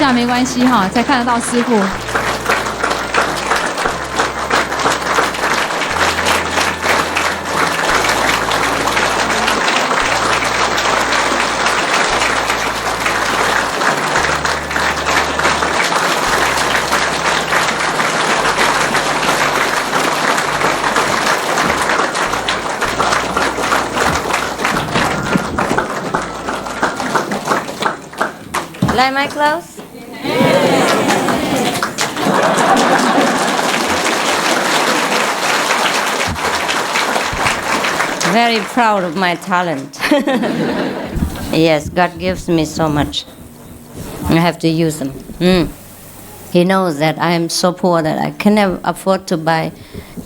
下没关系哈，才看得到师父。Like my clothes? Very proud of my talent. Yes, God gives me so much. I have to use them. He knows that I am so poor that I can never afford to buy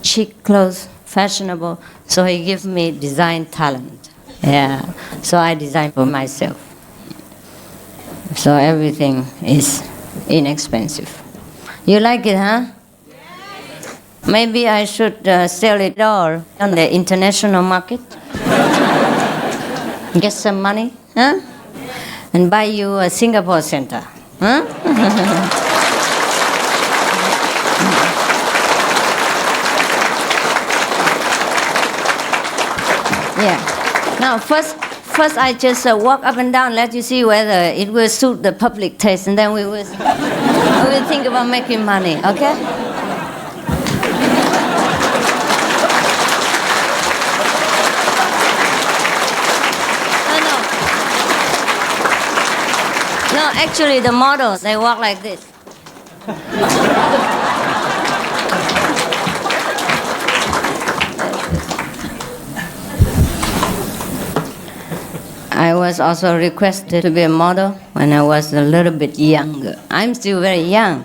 cheap clothes, fashionable, so He gives me design talent. Yeah, so I design for myself. So everything is inexpensive. You like it, huh? Yes. Maybe I should sell it all on the international market. Get some money, huh? And buy you a Singapore center, huh? Yeah. Now first I just walk up and down, let you see whether it will suit the public taste, and then we will think about making money, okay? No, actually the models, they walk like this. I was also requested to be a model when I was a little bit younger. I'm still very young.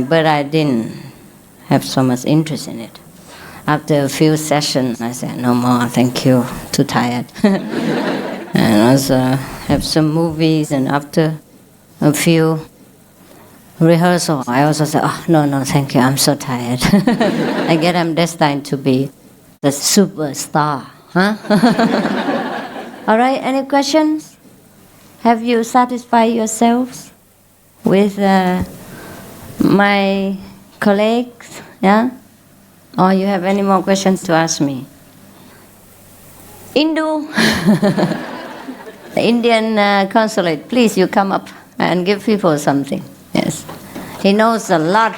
But I didn't have so much interest in it. After a few sessions, I said, no more, thank you, too tired. And also have some movies, and after a few rehearsals, I also said, oh, no, thank you, I'm so tired. I guess I'm destined to be the superstar. Huh? All right, any questions? Have you satisfied yourselves with my colleagues? Yeah? Or you have any more questions to ask me? Hindu, the Indian consulate, please, you come up and give people something. Yes. He knows a lot.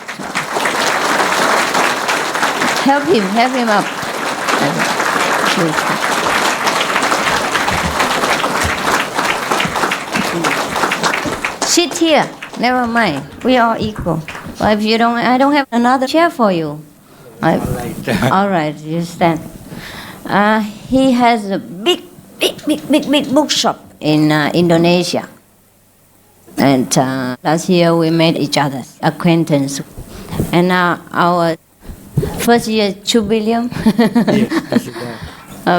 Help him up. Please. Sit here. Never mind. We are equal. Well, if you don't, I don't have another chair for you. All right, you stand. He has a big bookshop in Indonesia. And last year we made each other's acquaintance. And our first year jubileum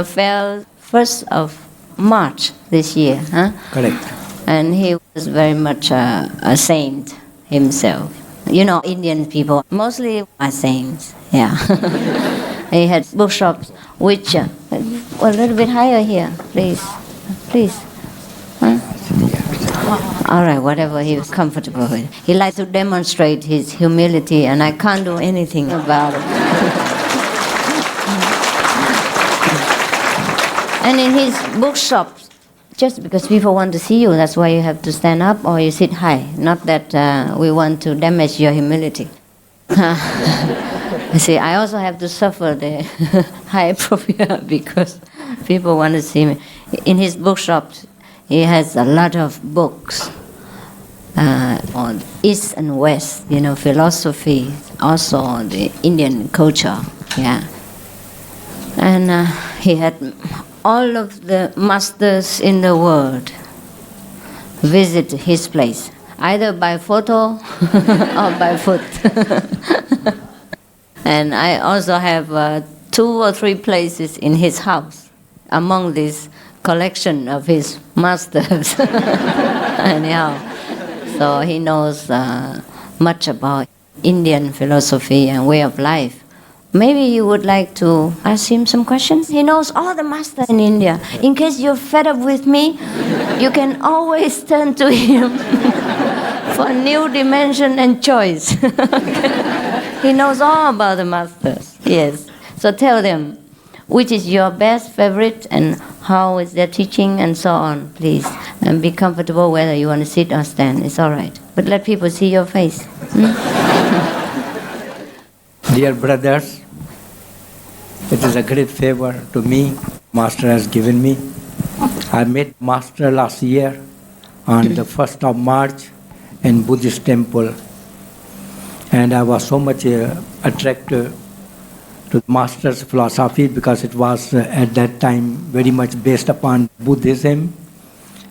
fell 1st of March this year. Huh? Correct. And he was very much a saint himself. You know, Indian people mostly are saints. Yeah. He had bookshops which a little bit higher here, please. Huh? All right, whatever he was comfortable with. He liked to demonstrate his humility, and I can't do anything about it. And in his bookshops, just because people want to see you, that's why you have to stand up or you sit high. Not that we want to damage your humility. You see, I also have to suffer the high profile because people want to see me. In his bookshops, he has a lot of books on East and West, you know, philosophy, also the Indian culture, yeah. And he had all of the masters in the world visit his place, either by photo or by foot. And I also have 2 or 3 places in his house among this collection of his masters. Anyhow, so he knows much about Indian philosophy and way of life. Maybe you would like to ask him some questions. He knows all the masters in India. In case you're fed up with me, you can always turn to him for new dimension and choice. He knows all about the masters. Yes. So tell them, which is your best favorite and how is their teaching and so on, please. And be comfortable whether you want to sit or stand. It's all right. But let people see your face. Dear brothers, it is a great favor to me Master has given me. I met Master last year on the 1st of March in Buddhist temple, and I was so much attracted to the Master's philosophy because it was at that time very much based upon Buddhism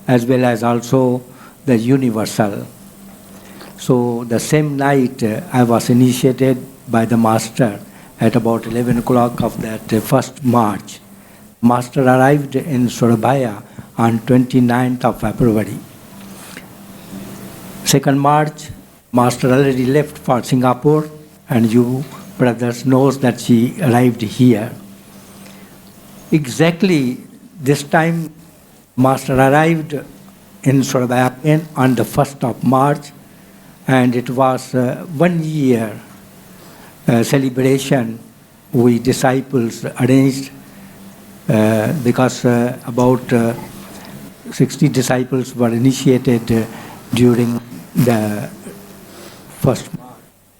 as well as also the universal. So the same night I was initiated by the Master at about 11 o'clock of that 1st March. Master arrived in Surabaya on 29th of February. 2nd March, Master already left for Singapore, and you brothers knows that she arrived here. Exactly this time, Master arrived in Surabaya on the 1st of March, and it was 1 year celebration we disciples arranged because about 60 disciples were initiated during the 1st March.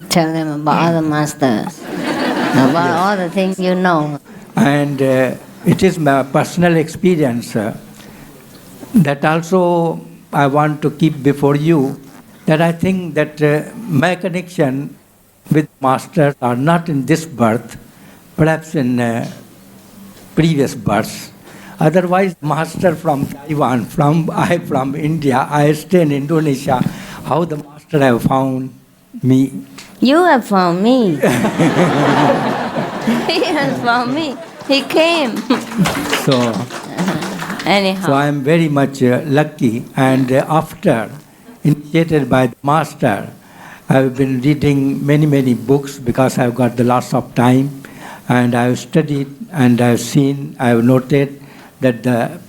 Tell them about other masters, about all the things you know. And it is my personal experience that also I want to keep before you, that I think that my connection with Masters are not in this birth, perhaps in previous births. Otherwise, Master from Taiwan, I from India, I stay in Indonesia. How the Master have found me? You have found me. He has found me. He came. So Anyhow. I am very much lucky. And after initiated by the Master, I have been reading many books because I have got the lots of time, and I have studied and I have seen, I have noted that the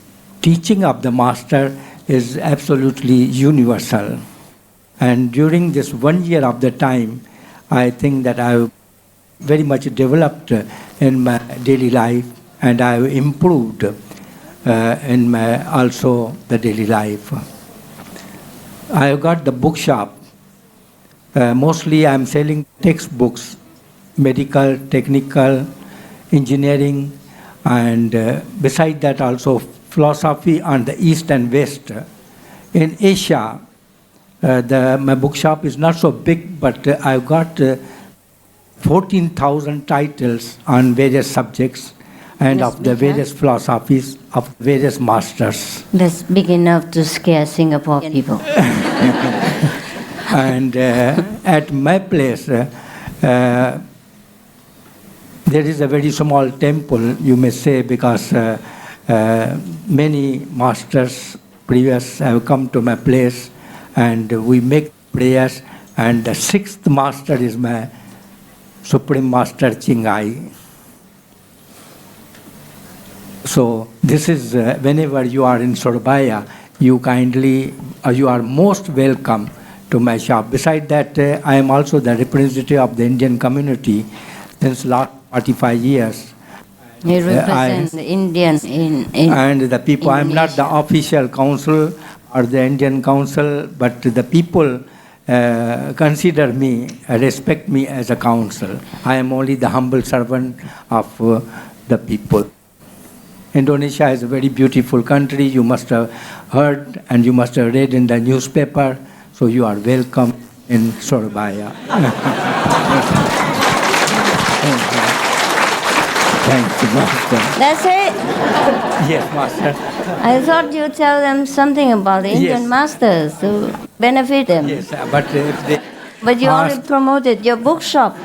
teaching of the Master is absolutely universal. And during this 1 year of the time, I think that I have very much developed in my daily life, and I have improved in my also the daily life. I have got the bookshop. Mostly I am selling textbooks, medical, technical, engineering, and beside that also philosophy on the East and West. In Asia, my bookshop is not so big, but I've got 14,000 titles on various subjects and That's of the big, various philosophies of various masters. That's big enough to scare Singapore people. And at my place, there is a very small temple, you may say, because many masters previous have come to my place, and we make prayers, and the sixth master is my Supreme Master Chingai. So this is, whenever you are in Surabaya, you are most welcome to my shop. Besides that, I am also the representative of the Indian community since last 45 years. You represent the Indians in and the people, I am not the Indonesia. official council or the Indian council, but the people consider me, respect me as a council. I am only the humble servant of the people. Indonesia is a very beautiful country. You must have heard and you must have read in the newspaper. So you are welcome in Surabaya. Thank you, Master. That's it? Yes, Master. I thought you'd tell them something about the Indian Yes. masters to benefit them. Yes, but if they But you ask, only promoted your bookshop.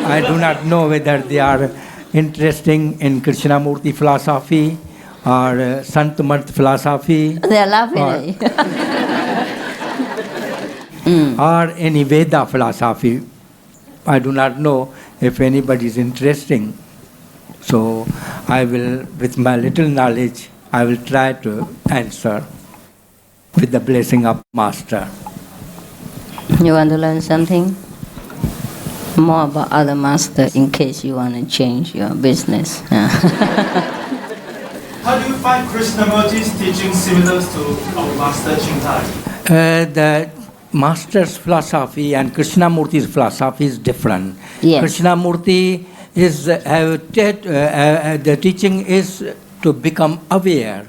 I do not know whether they are interested in Krishnamurti philosophy or Sant Mat philosophy They're laughing Or- at you. or any Veda philosophy. I do not know if anybody is interested. So I will, with my little knowledge, I will try to answer with the blessing of Master. You want to learn something more about other master in case you want to change your business? How do you find Krishnamurti's teaching similar to our master Chintai? The Master's philosophy and Krishnamurti's philosophy is different. Yes. Krishnamurti is the teaching is to become aware,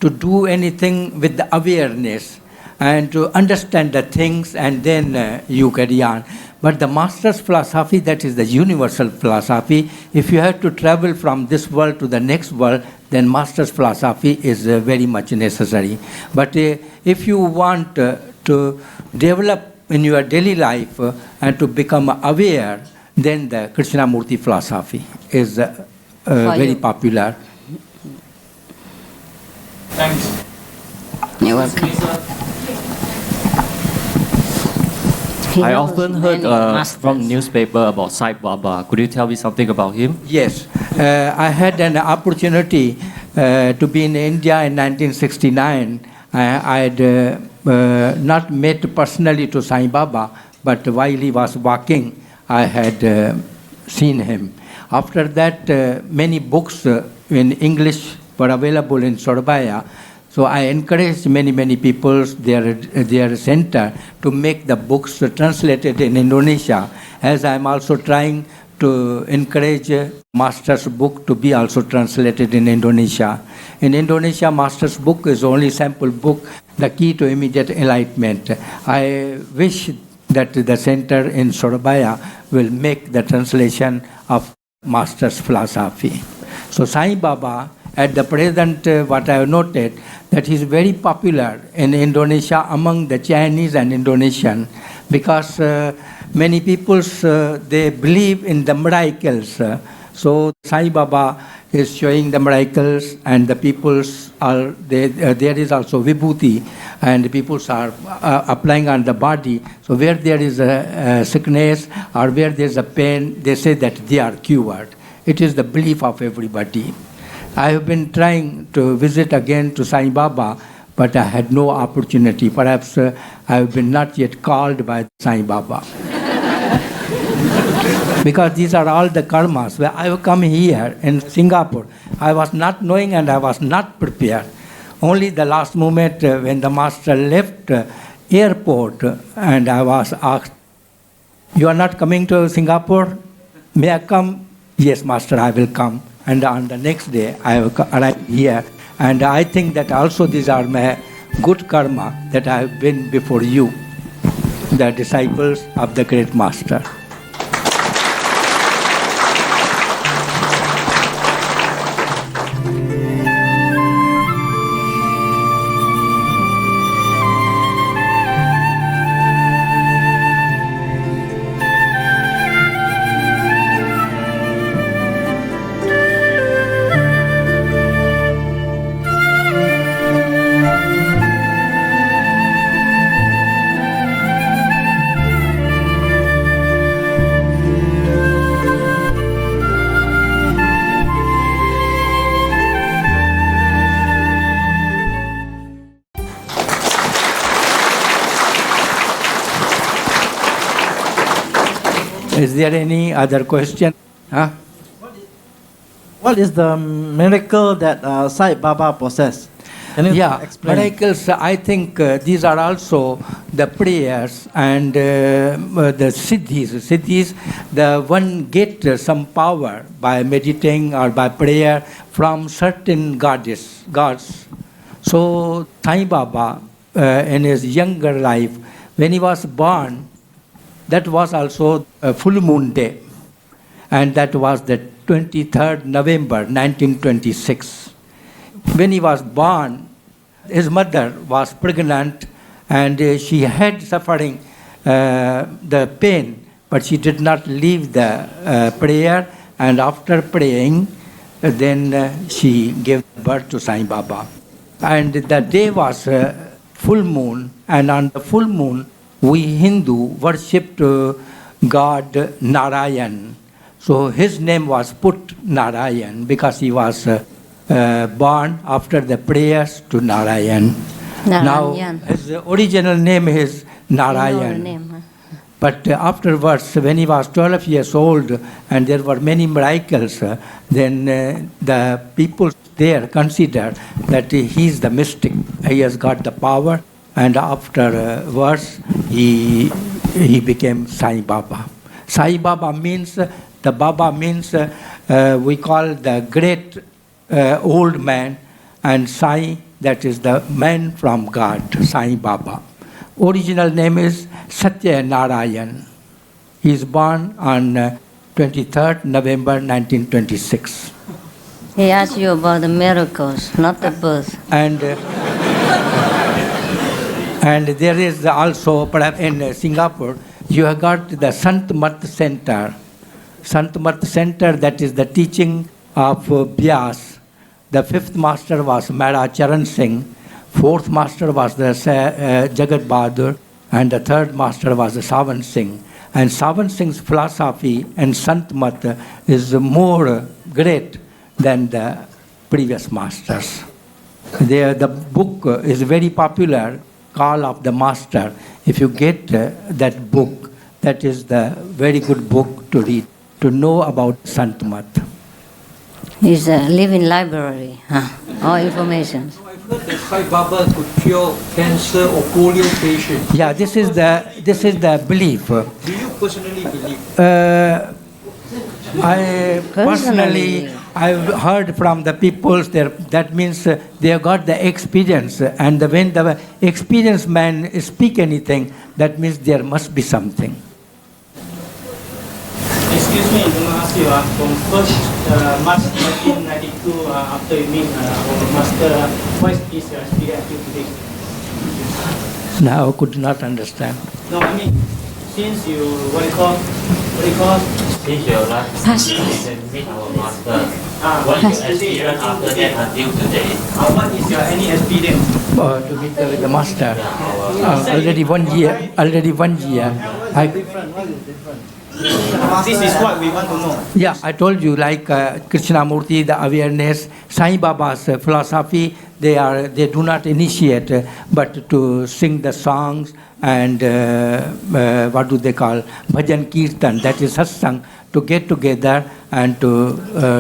to do anything with the awareness, and to understand the things, and then you carry on. But the Master's philosophy, that is the universal philosophy. If you have to travel from this world to the next world, then Master's philosophy is very much necessary. But if you want to develop in your daily life and to become aware, then the Krishnamurti philosophy is very popular. Thanks. You're welcome. I often heard from newspaper about Sai Baba. Could you tell me something about him? Yes, I had an opportunity to be in India in 1969. I had not met personally to Sai Baba, but while he was walking, I had seen him. After that, many books in English were available in Surabaya. So I encouraged many people, their center, to make the books translated in Indonesia, as I am also trying to encourage Master's book to be also translated in Indonesia. In Indonesia, Master's book is only sample book, The Key to Immediate Enlightenment. I wish that the center in Surabaya will make the translation of Master's philosophy. So Sai Baba, at the present, what I have noted, that he is very popular in Indonesia among the Chinese and Indonesian, because many people, they believe in the miracles. So Sai Baba is showing the miracles, and the peoples are, there is also vibhuti, and the peoples are applying on the body. So where there is a sickness or where there is a pain, they say that they are cured. It is the belief of everybody. I have been trying to visit again to Sai Baba, but I had no opportunity. Perhaps I have been not yet called by Sai Baba. Because these are all the karmas. Where I have come here in Singapore, I was not knowing and I was not prepared. Only the last moment when the Master left airport, and I was asked, "You are not coming to Singapore? May I come?" "Yes, Master, I will come." And on the next day, I arrived here. And I think that also these are my good karma that I have been before you, the disciples of the great Master. Is there any other question? Huh? What is the miracle that Sai Baba possessed? Can you explain? Miracles, I think these are also the prayers and the siddhis. Siddhis, the one get some power by meditating or by prayer from certain gods. So Sai Baba, in his younger life, when he was born, that was also a full moon day, and that was the 23rd November 1926. When he was born, his mother was pregnant, and she had suffering the pain, but she did not leave the prayer, and after praying, then she gave birth to Sai Baba. And the day was full moon, and on the full moon, we Hindu worshipped god Narayan. So his name was put Narayan because he was born after the prayers to Narayan. Now his original name is Narayan. But afterwards, when he was 12 years old and there were many miracles, then the people there considered that he is the mystic. He has got the power, and afterwards he became Sai Baba. Sai Baba means, the Baba means we call the great old man, and Sai, that is the man from God, Sai Baba. Original name is Satya Narayan. He is born on 23rd November 1926. He asked you about the miracles, not the birth. And there is also, perhaps in Singapore, you have got the Sant Mat Center. Sant Mat Center, that is the teaching of Vyas. The fifth master was Mehra Charan Singh. Fourth master was the Jagat Bahadur, and the third master was the Savan Singh. And Savan Singh's philosophy and Sant Mat is more great than the previous masters. The book is very popular, Call of the Master. If you get that book, that is the very good book to read, to know about Sant Mat. It's a living library, all information. I've heard that Sai Baba could cure cancer or polio patients. Yeah, this is the belief. Do you personally believe? I personally, I've heard from the people there. That means they have got the experience, and when the experienced man speak anything, that means there must be something. Excuse me, I want to ask you, from 1st March 1992, after you meet our master, what is your experience today? Now I could not understand. No, I mean, since you, Since your last meet our master, what is your experience after that until today? what is your any experience? To meet with the master. Already 1 year. This is what we want to know. Yeah, I told you, like Krishnamurti, the awareness, Sai Baba's philosophy, they do not initiate, but to sing the songs and what do they call, bhajan kirtan, that is satsang, to get together and to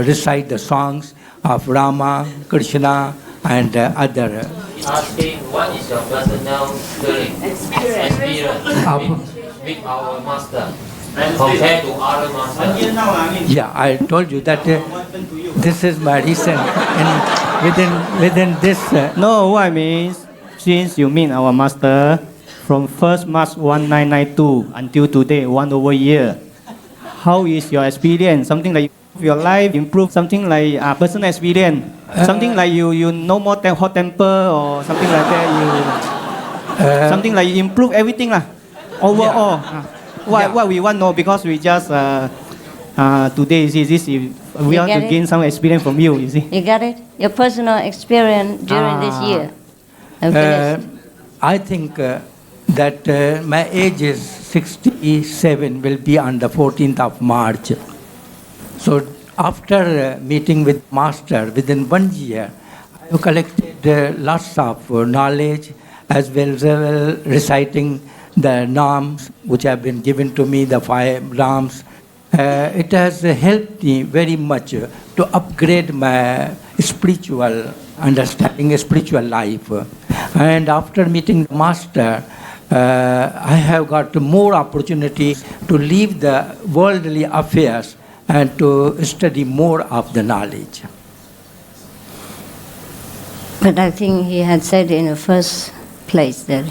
recite the songs of Rama, Krishna, and other. Asking what is your personal feeling, experience with our master compared to other masters? Yeah, I told you that this is my recent, and within this. No, what I mean, since you meet our master from 1st March 1992 until today, 1 over year, how is your experience? Something like your life improve, something like personal experience, something like you no more hot temper or something like that. Something like you improve everything lah. Overall. Yeah. What we want to know, because we just today you see this, we want to gain some experience from you. You see. You got it? Your personal experience during this year. I think that my age is 67, will be on the 14th of March. So after meeting with Master, within 1 year, I have collected lots of knowledge, as well as reciting the names which have been given to me, the 5 names. It has helped me very much to upgrade my spiritual understanding, spiritual life. And after meeting the Master, I have got more opportunity to leave the worldly affairs and to study more of the knowledge. But I think he had said in the first place that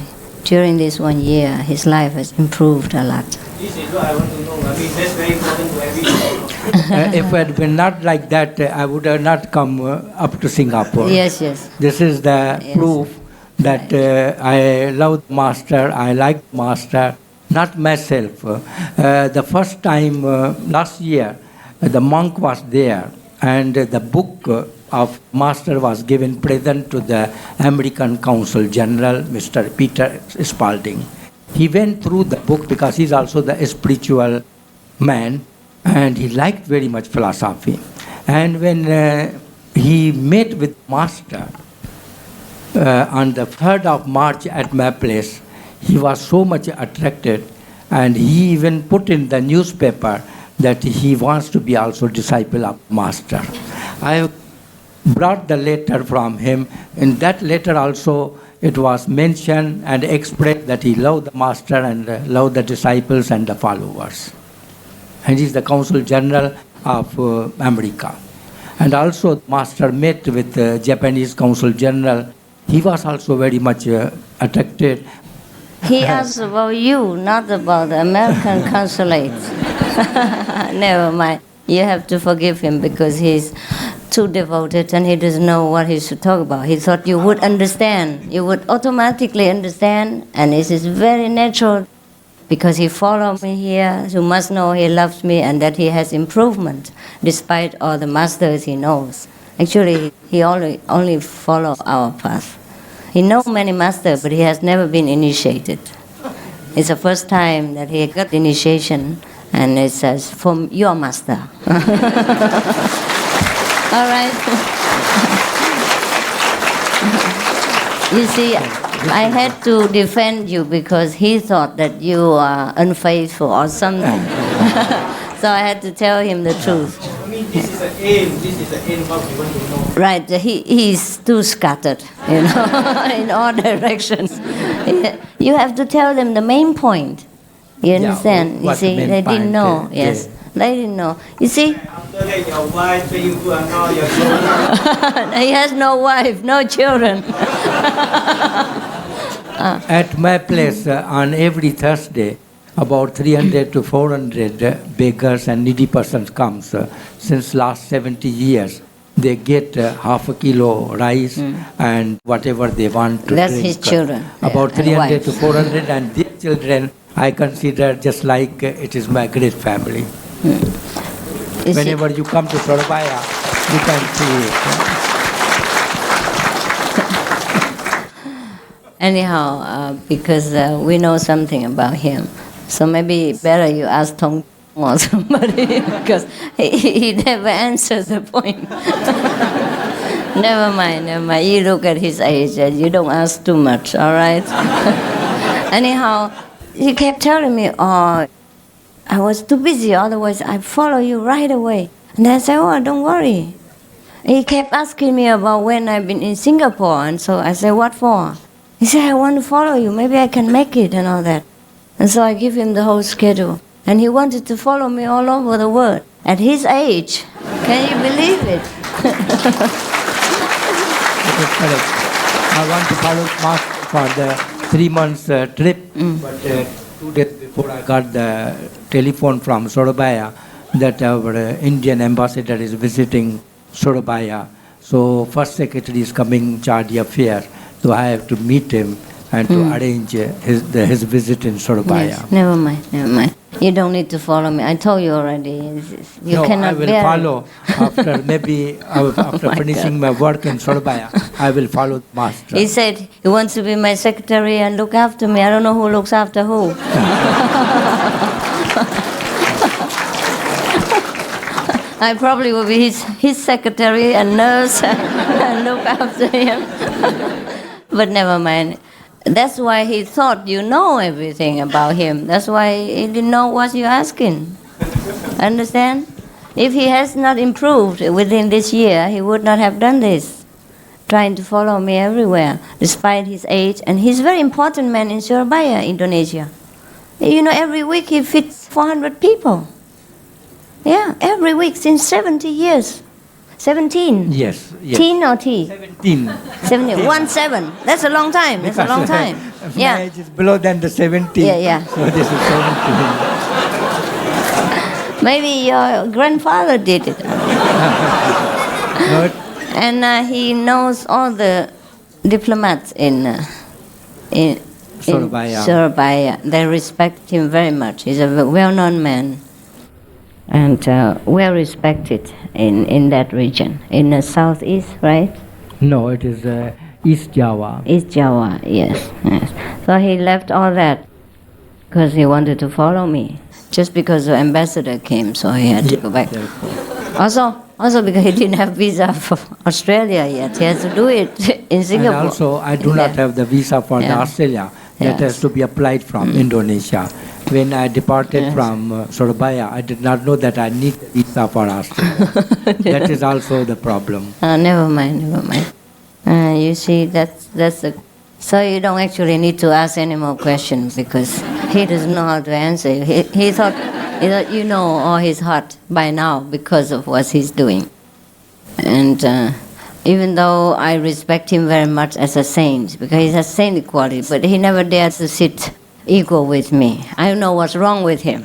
during this 1 year, his life has improved a lot. This is what I want to know. I mean, that's very important to everyone. If it had been not like that, I would have not come up to Singapore. Yes. This is the proof that I love Master, I like Master, not myself. The first time last year, the monk was there, and the book of Master was given present to the American Consul General, Mr. Peter Spalding. he went through the book because he's also the spiritual man, and he liked very much philosophy. And when he met with Master on the 3rd of March at my place, he was so much attracted, and he even put in the newspaper that he wants to be also disciple of Master. I brought the letter from him. In that letter also it was mentioned and expressed that he loved the Master and loved the disciples and the followers. And he is the Consul General of America. And also Master met with the Japanese Consul General. He was also very much attracted. He asked about you, not about the American consulate. Never mind. You have to forgive him because he's too devoted and he doesn't know what he should talk about. He thought you would understand. You would automatically understand, and this is very natural because he followed me here. You must know he loves me and that he has improvement despite all the masters he knows. Actually, he only follow our path. He knows many masters, but he has never been initiated. It's the first time that he got initiation, and it says, from your master. All right. You see, I had to defend you because he thought that you are unfaithful or something. So I had to tell him the truth. I mean, this is the aim. This is the aim what we want to know. Right, he's too scattered, in all directions. You have to tell them the main point. You understand? You see, they didn't know. Yes, they didn't know. You see? After that, your wife, you are now your children. He has no wife, no children. At my place, on every Thursday, about 300 to 400 beggars and needy persons comes. Since last 70 years, they get half a kilo rice and whatever they want to That's drink. his children. About 300 to 400, and their children I consider just like it is my great family. Whenever you come to Surabaya, you can see it. Anyhow, because we know something about him, so maybe better you ask Tong or somebody because he never answers the point. Never mind. You look at his age and you don't ask too much, all right? Anyhow, he kept telling me, oh, I was too busy, otherwise I'd follow you right away. And I said, oh, don't worry. He kept asking me about when I've been in Singapore, and so I said, what for? He said, I want to follow you, maybe I can make it and all that. And so I give him the whole schedule. And he wanted to follow me all over the world. At his age, can you believe it? That is correct. I want to follow Master for the 3 months trip, but 2 days before I got the telephone from Surabaya that our Indian ambassador is visiting Surabaya. So first secretary is coming charge the affair, so I have to meet him and to arrange his visit in Surabaya. Yes, never mind. You don't need to follow me. I told you already. You cannot I will bear follow after after finishing my work in Surabaya. I will follow Master. He said he wants to be my secretary and look after me. I don't know who looks after who. I probably will be his secretary and nurse and look after him. But never mind. That's why he thought you know everything about him. That's why he didn't know what you're asking. Understand? If he has not improved within this year, he would not have done this, trying to follow me everywhere, despite his age. And he's a very important man in Surabaya, Indonesia. You know, every week he feeds 400 people. Yeah, every week since 70 years. 17. Yes. Teen or T? 17. 17. 17. That's a long time. That's a long time. My age is below than the 17. Yeah. So this is 17. Maybe your grandfather did it. And he knows all the diplomats in Surabaya. They respect him very much. He's a well-known man and well respected in that region, in the southeast, right? No, it is East Java. East Java, yes. So he left all that because he wanted to follow me. Just because the ambassador came, so he had to go back. Also because he didn't have visa for Australia yet. He has to do it in Singapore. And also, I do not have the visa for the Australia. That has to be applied from Indonesia. When I departed from Surabaya, I did not know that I need a visa for Australia. That is also the problem. Never mind. You see, that's the. So you don't actually need to ask any more questions because he doesn't know how to answer. He thought you know all his heart by now because of what he's doing. And even though I respect him very much as a saint, because he has saint quality, but he never dared to sit equal with me. I don't know what's wrong with him.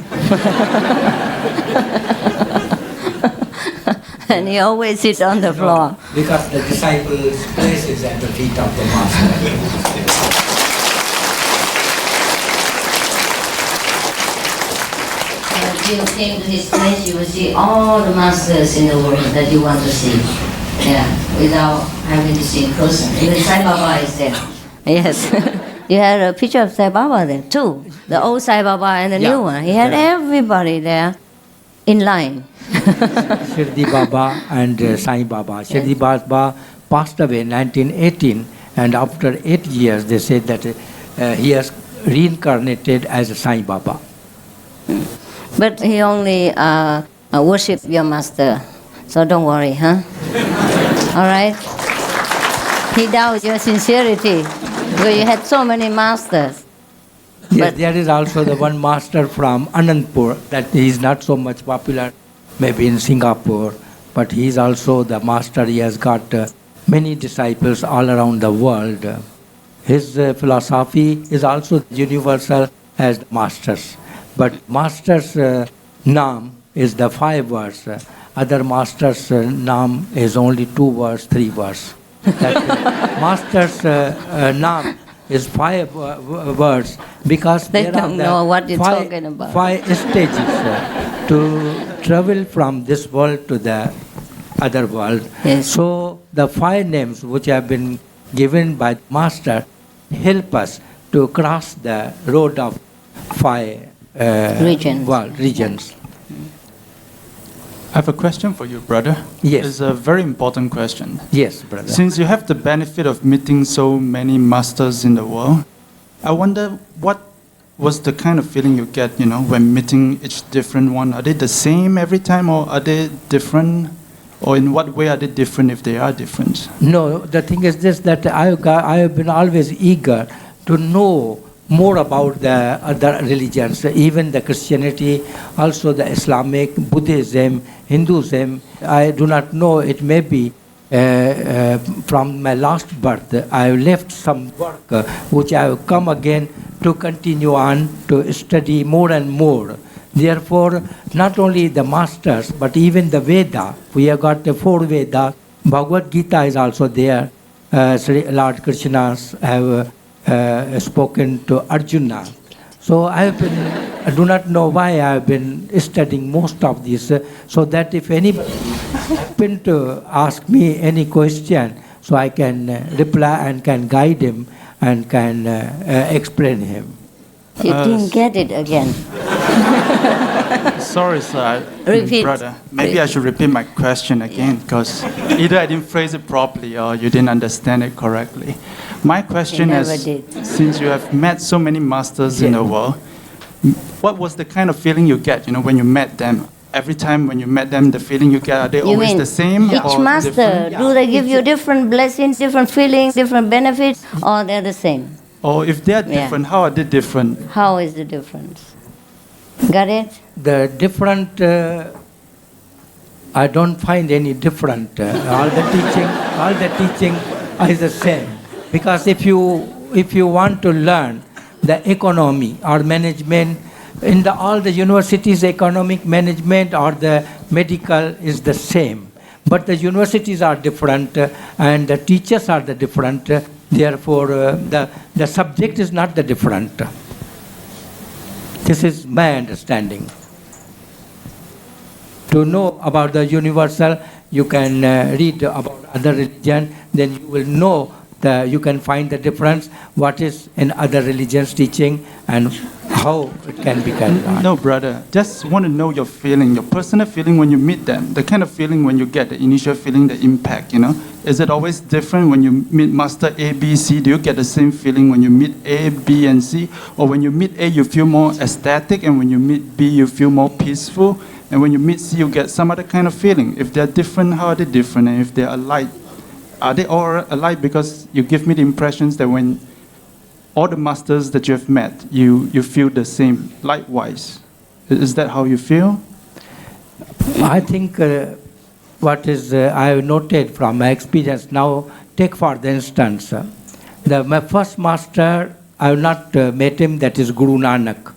And he always sits on the floor. Because the disciples' place is at the feet of the master. If you came to his place, you will see all the masters in the world that you want to see. Yeah, without having to see in person. Even Sai Baba is there. Yes. You had a picture of Sai Baba there too. The old Sai Baba and the new one. He had everybody there in line. Shirdi Baba and Sai Baba. Shirdi Baba passed away in 1918, and after 8 years they said that he has reincarnated as a Sai Baba. But he only worshipped your master, so don't worry, huh? All right? He doubts your sincerity, because you had so many masters. Yes, there is also the one master from Anandpur, that he is not so much popular, maybe in Singapore, but he is also the master. He has got many disciples all around the world. His philosophy is also universal as the master's. But master's naam is the 5 words. Other master's naam is only 2 words, 3 words. Master's naam is 5 words because They there don't are know what you're five, talking about. 5 stages to travel from this world to the other world. Yes. So the 5 names which have been given by the master help us to cross the road of 5 regions. I have a question for you, brother. Yes. It's a very important question. Yes, brother. Since you have the benefit of meeting so many masters in the world, I wonder what was the kind of feeling you get, when meeting each different one. Are they the same every time, or are they different? Or in what way are they different if they are different? No, the thing is this, that I have been always eager to know more about the other religions, even the Christianity, also the Islamic, Buddhism, Hinduism. I do not know, it may be from my last birth, I have left some work which I have come again to continue on to study more and more. Therefore, not only the masters, but even the Veda. We have got the 4 Vedas. Bhagavad Gita is also there. Lord Krishna have spoken to Arjuna. So I do not know why I have been studying most of this, so that if anybody happen to ask me any question, so I can reply and can guide him and can explain him. You didn't get it again. Sorry, sir. Repeat. Brother. Maybe I should repeat my question again, because either I didn't phrase it properly or you didn't understand it correctly. My question is, since you have met so many masters in the world, what was the kind of feeling you get, when you met them? Every time when you met them, the feeling you get, are they always the same? Each master, different? do they give you different blessings, different feelings, different benefits, or they're the same? Or if they are different, how are they different? How is the difference? Got it? The different, I don't find any different. All the teaching is the same. Because if you want to learn the economy or management, in all the universities, economic management or the medical is the same. But the universities are different and the teachers are the different. Therefore, the subject is not the different. This is my understanding. To know about the universal, you can read about other religion, then you will know you can find the difference, what is in other religions teaching and how it can be carried on. No, brother. Just want to know your feeling, your personal feeling when you meet them. The kind of feeling when you get the initial feeling, the impact, Is it always different when you meet Master A, B, C? Do you get the same feeling when you meet A, B, and C? Or when you meet A, you feel more ecstatic, and when you meet B, you feel more peaceful? And when you meet C, you get some other kind of feeling. If they're different, how are they different? And if they're alike, are they all alike? Because you give me the impressions that when all the masters that you have met, you feel the same, likewise. Is that how you feel? I think what is I have noted from my experience now, take for the instance, my first master, I have not met him, that is Guru Nanak.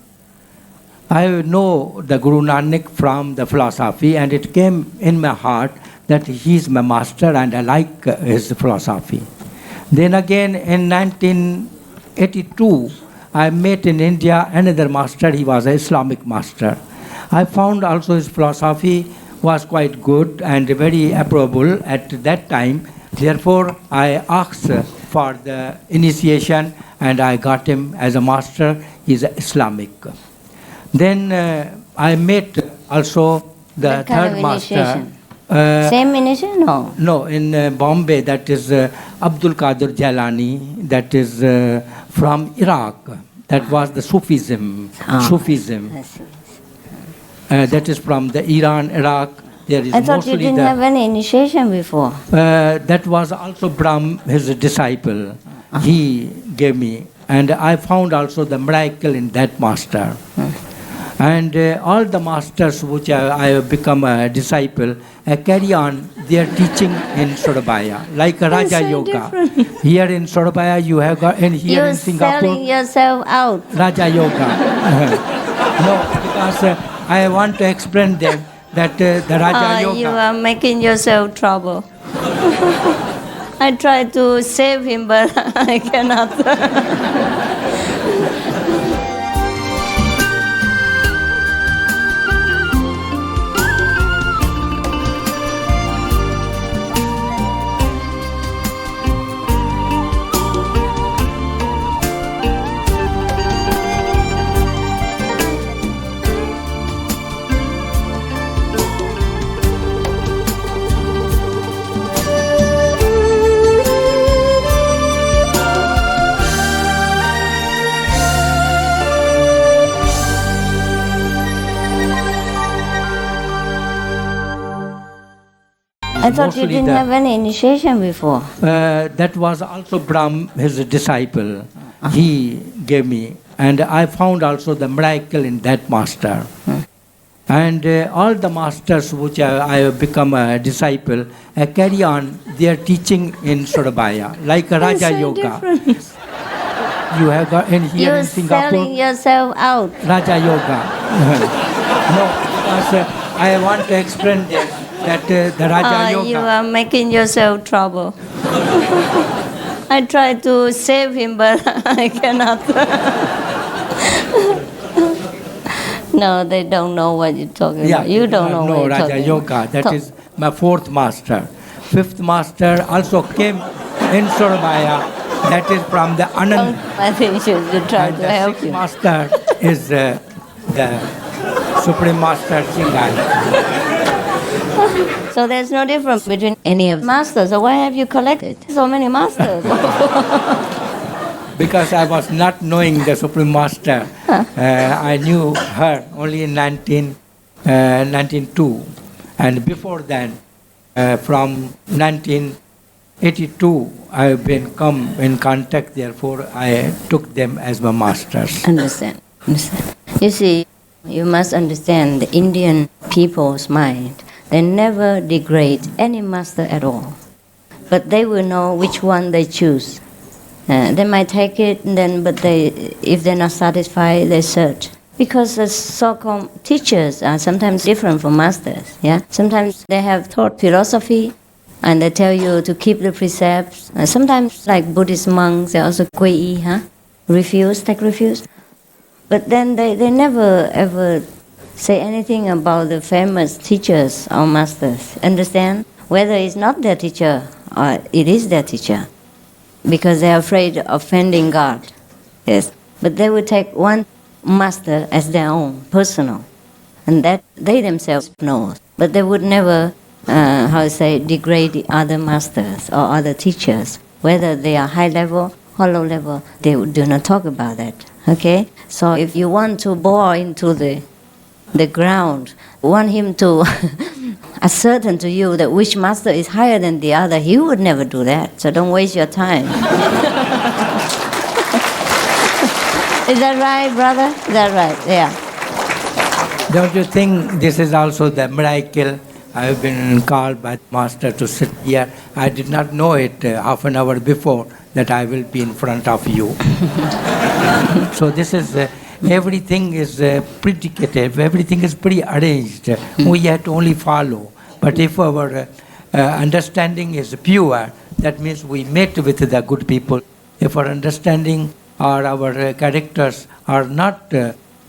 I know the Guru Nanak from the philosophy, and it came in my heart that he is my master and I like his philosophy. Then again in 1982, I met in India another master. He was an Islamic master. I found also his philosophy was quite good and very approvable at that time. Therefore, I asked for the initiation and I got him as a master. He is Islamic. Then I met also the third master. Same initiation? No, in Bombay, that is Abdul Qadir Jalani, that is from Iraq. That was the Sufism. That is from the Iran, Iraq. There is I thought you didn't have any initiation before. That was also Brahm, his disciple. He gave me. And I found also the miracle in that master. And all the masters which I have become a disciple carry on their teaching in Surabaya, like Raja Yoga. Here in Surabaya you have got, and here You're in Singapore. selling yourself out. Raja Yoga. No, because I want to explain them that the Raja Yoga. You are making yourself trouble. I tried to save him, but I cannot. I thought you didn't have any initiation before. That was also Brahm, his disciple. He gave me. And I found also the miracle in that master. And all the masters which I have become a disciple carry on their teaching in Surabaya, like Raja Yoga. You have got, and here You're in Singapore. selling yourself out. Raja Yoga. No, because I want to explain them that the Raja Yoga. You are making yourself trouble. I tried to save him, but I cannot. No, they don't know what you're talking about. You don't know what you're Raja talking Yoga. about. That is my fourth master. Fifth master also came in Surabaya. That is from the Anand. I think she should try to help sixth you. master is the Supreme Master Chingai. So there's no difference between any of the masters. So why have you collected so many masters? Because I was not knowing the Supreme Master. I knew her only in 1992. And before then, from 1982, I have been come in contact. Therefore, I took them as my masters. Understand. You see, you must understand the Indian people's mind. They never degrade any master at all. But they will know which one they choose. They might take it, but if they're not satisfied, they search. Because the so-called teachers are sometimes different from masters. Yeah, sometimes they have taught philosophy, and they tell you to keep the precepts. Sometimes, like Buddhist monks, they also take refuse. But then they never ever say anything about the famous teachers or masters. Understand? Whether it's not their teacher or it is their teacher. Because they are afraid of offending God. Yes. But they will take one master as their own, personal, and that they themselves know. But they would never, degrade the other masters or other teachers, whether they are high level or low level. They do not talk about that. Okay, so if you want to bore into the ground, want him to ascertain to you that which master is higher than the other, he would never do that. So don't waste your time. Is that right, brother? Is that right? Yeah. Don't you think this is also the miracle? I have been called by the master to sit here. I did not know it half an hour before that I will be in front of you. So this is, everything is predicative, everything is prearranged. We have to only follow. But if our understanding is pure, that means we met with the good people. If our understanding or our characters are not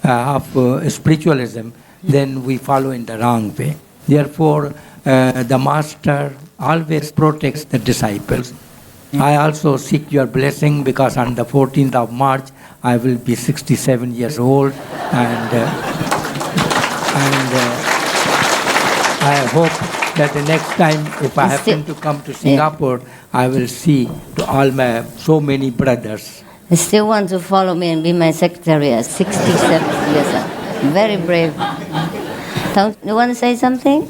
of spiritualism, then we follow in the wrong way. Therefore, the master always protects the disciples. I also seek your blessing because on the 14th of March, I will be 67 years old, and I hope that the next time, if I happen to come to Singapore, I will see to all my so many brothers. You still want to follow me and be my secretary at 67 years old. Very brave. Don't you want to say something?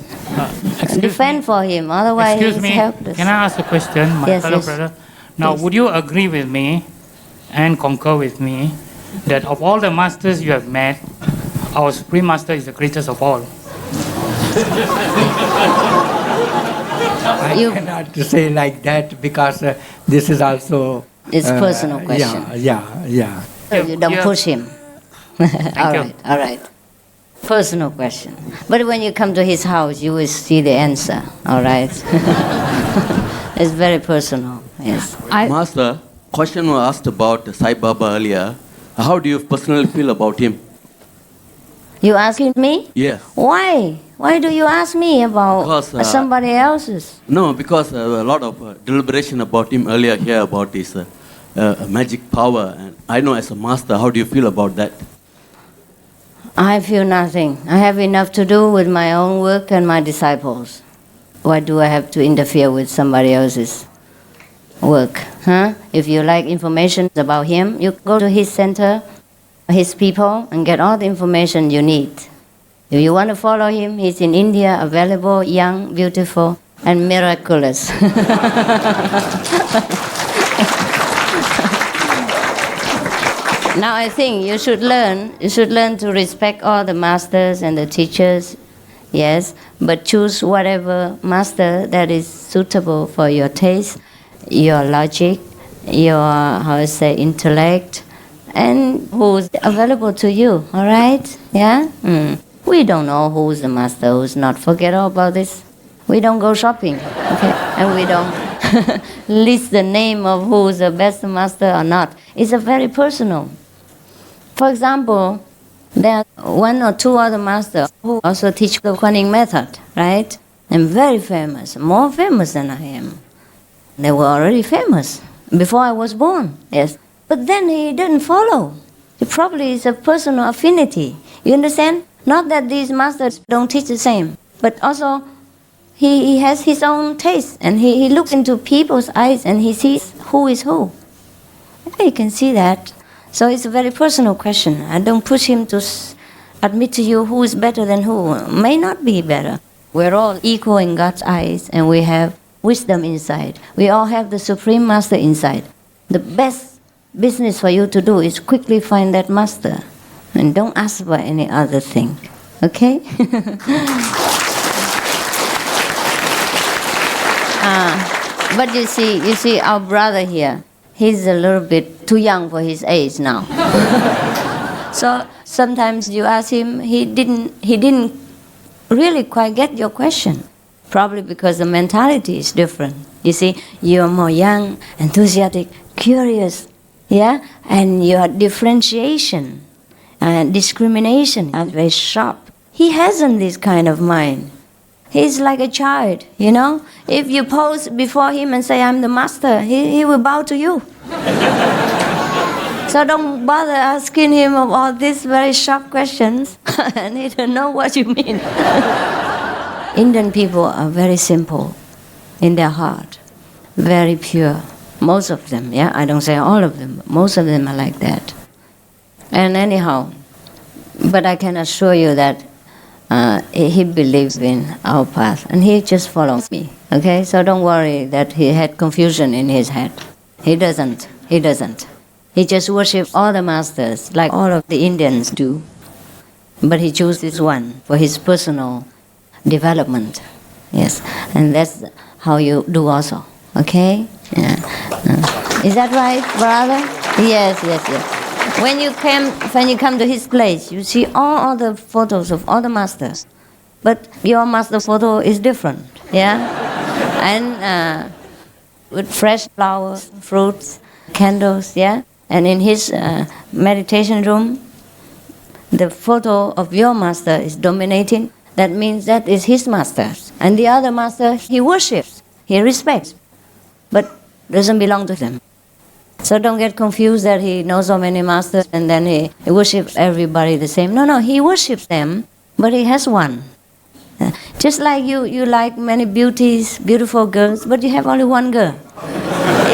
Defend for him, otherwise excuse he's me, helpless. Can I ask a question, my fellow brother? Now, would you agree with me and concur with me that of all the masters you have met, our Supreme Master is the greatest of all? I cannot say like that because this is also... It's a personal question. Yeah. You don't push him. All right. Personal question. But when you come to his house, you will see the answer. All right. It's very personal. Yes. Master, question was asked about Sai Baba earlier. How do you personally feel about him? You asking me? Yes. Why? Why do you ask me about somebody else's? No, because a lot of deliberation about him earlier here about his magic power. And I know as a master, how do you feel about that? I feel nothing. I have enough to do with my own work and my disciples. Why do I have to interfere with somebody else's work? If you like information about him, you go to his center, his people, and get all the information you need. If you want to follow him, he's in India, available, young, beautiful, and miraculous. Now I think you should learn to respect all the masters and the teachers, yes, but choose whatever master that is suitable for your taste, your logic, your, intellect, and who's available to you, all right? Yeah? We don't know who's the master, who's not. Forget all about this. We don't go shopping, okay? And we don't list the name of who's the best master or not. It's a very personal. For example, there are one or two other masters who also teach the Kuan method, right? And very famous, more famous than I am. They were already famous before I was born, yes. But then he didn't follow. It probably is a personal affinity. You understand? Not that these masters don't teach the same, but also he has his own taste, and he looks into people's eyes and he sees who is who. You can see that. So it's a very personal question. I don't push him to admit to you who is better than who. May not be better. We're all equal in God's eyes, and we have wisdom inside. We all have the Supreme Master inside. The best business for you to do is quickly find that master, and don't ask about any other thing. Okay? But you see our brother here. He's a little bit too young for his age now. So sometimes you ask him, he didn't really quite get your question. Probably because the mentality is different. You see, you're more young, enthusiastic, curious, yeah? And your differentiation and discrimination are very sharp. He hasn't this kind of mind. He's like a child, you know? If you pose before him and say, I'm the master, he will bow to you. So don't bother asking him about these very sharp questions. I need to know what you mean. Indian people are very simple in their heart, very pure. Most of them, yeah? I don't say all of them, but most of them are like that. And anyhow, but I can assure you that he believes in our path, and he just follows me, okay? So don't worry that he had confusion in his head. He doesn't. He just worships all the masters, like all of the Indians do. But he chooses one for his personal development, yes. And that's how you do also, okay? Yeah. Is that right, brother? Yes. When you come to his place, you see all the photos of all the masters, but your master photo is different, yeah. And with fresh flowers, fruits, candles, yeah. And in his meditation room, the photo of your master is dominating. That means that is his master, and the other master he worships, he respects, but doesn't belong to them. So don't get confused that he knows so many masters and then he worships everybody the same. No, he worships them, but he has one. Just like you like many beautiful girls, but you have only one girl.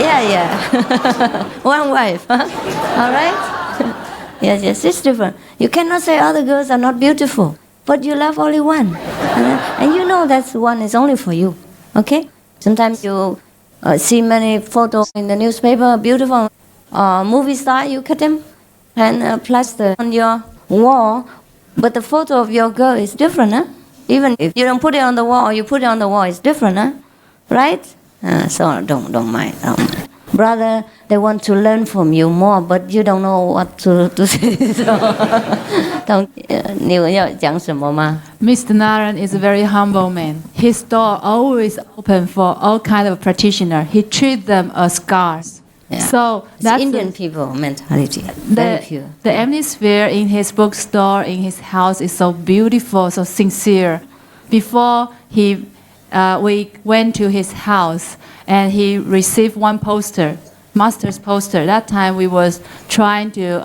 Yeah. One wife, huh? All right? Yes, it's different. You cannot say other girls are not beautiful, but you love only one. And you know that one is only for you, okay? Sometimes you see many photos in the newspaper, beautiful movie star, you cut them and plaster on your wall, but the photo of your girl is different, huh? Even if you don't put it on the wall or you put it on the wall, it's different, huh? Right? So don't mind. Brother, they want to learn from you more, but you don't know what to say. So, Mr. Naran is a very humble man. His door always open for all kind of practitioners. He treats them as gods. Yeah. So that's Indian people mentality. Very pure. The atmosphere in his bookstore, in his house, is so beautiful, so sincere. Before we went to his house, and he received one poster, master's poster. That time we was trying to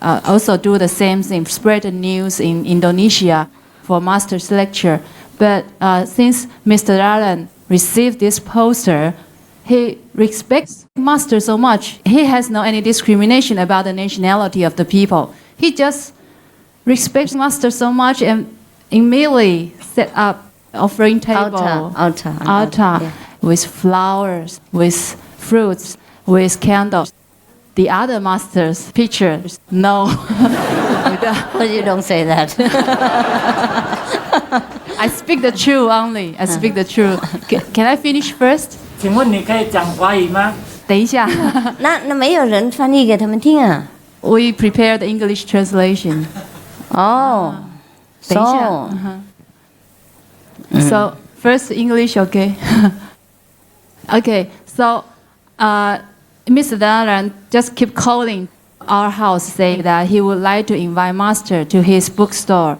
also do the same thing, spread the news in Indonesia for master's lecture. But since Mr. Naran received this poster, he respects master so much. He has no any discrimination about the nationality of the people. He just respects master so much and immediately set up offering table, altar, yeah, with flowers, with fruits, with candles. The other masters' pictures, no. But you don't say that. I speak the truth only. I speak the truth. Can I finish first? 请问你可以讲华语吗？等一下。那没有人翻译给他们听啊。We prepared the English translation. Oh. 等一下。So first English, okay? Okay, so Mr. Naran just keep calling our house, saying that he would like to invite master to his bookstore.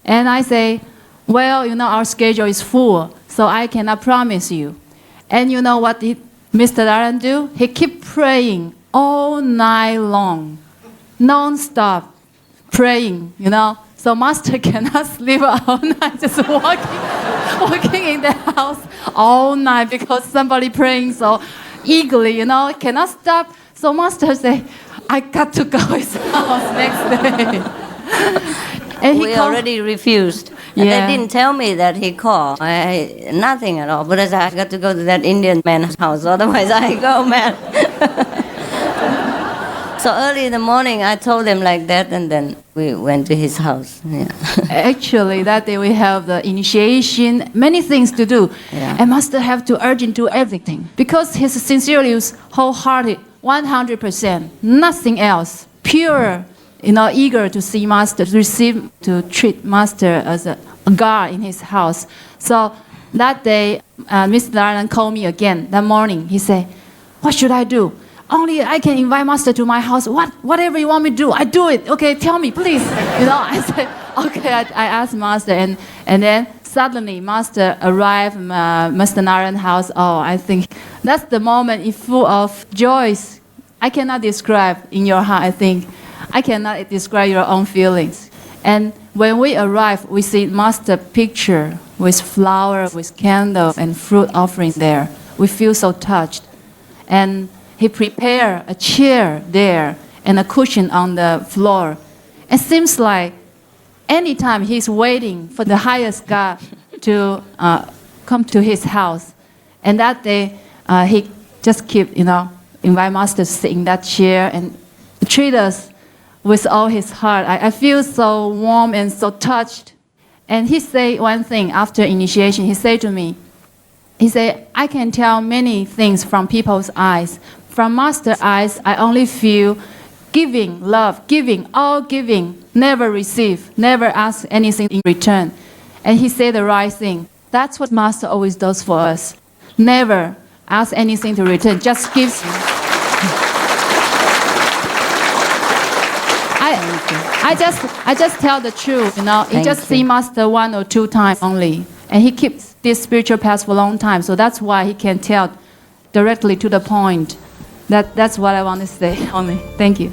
And I say, well, our schedule is full, so I cannot promise you. And you know what Mr. Naran do? He keep praying all night long, non-stop praying, So master cannot sleep all night, just walking in the house all night because somebody praying so eagerly, cannot stop. So master say, I got to go to his house next day. And we already refused. And they didn't tell me that he called. Nothing at all. But I said, I got to go to that Indian man's house. Otherwise, I go, man. So early in the morning, I told them like that, and then we went to his house. Yeah. Actually, that day we have the initiation, many things to do. Yeah. And master have to urgent do everything. Because his sincerely was wholehearted, 100%, nothing else, pure, eager to see master, to treat master as a god in his house. So that day, Mr. Naran called me again that morning. He said, what should I do? Only I can invite master to my house. Whatever you want me to do, I do it. Okay, tell me, please. I said, okay. I asked master, and then suddenly master arrived at Mr. Naran's house. Oh, I think that's the moment full of joy. I cannot describe in your heart, I think. I cannot describe your own feelings. And when we arrive, we see Master picture with flower, with candle and fruit offering there. We feel so touched. And he prepared a chair there and a cushion on the floor. It seems like anytime he's waiting for the highest God to come to his house. And that day, he just keep, invite Master to sit in that chair and treat us with all his heart. I feel so warm and so touched. And he said one thing after initiation. He said to me, he said, I can tell many things from people's eyes. From Master's eyes, I only feel giving, love, giving, all giving, never receive, never ask anything in return. And he said the right thing. That's what Master always does for us. Never ask anything to return, just gives. I just tell the truth, You just see Master 1 or 2 times only. And he keeps this spiritual path for a long time. So that's why he can tell directly to the point. That's what I want to say only. Thank you.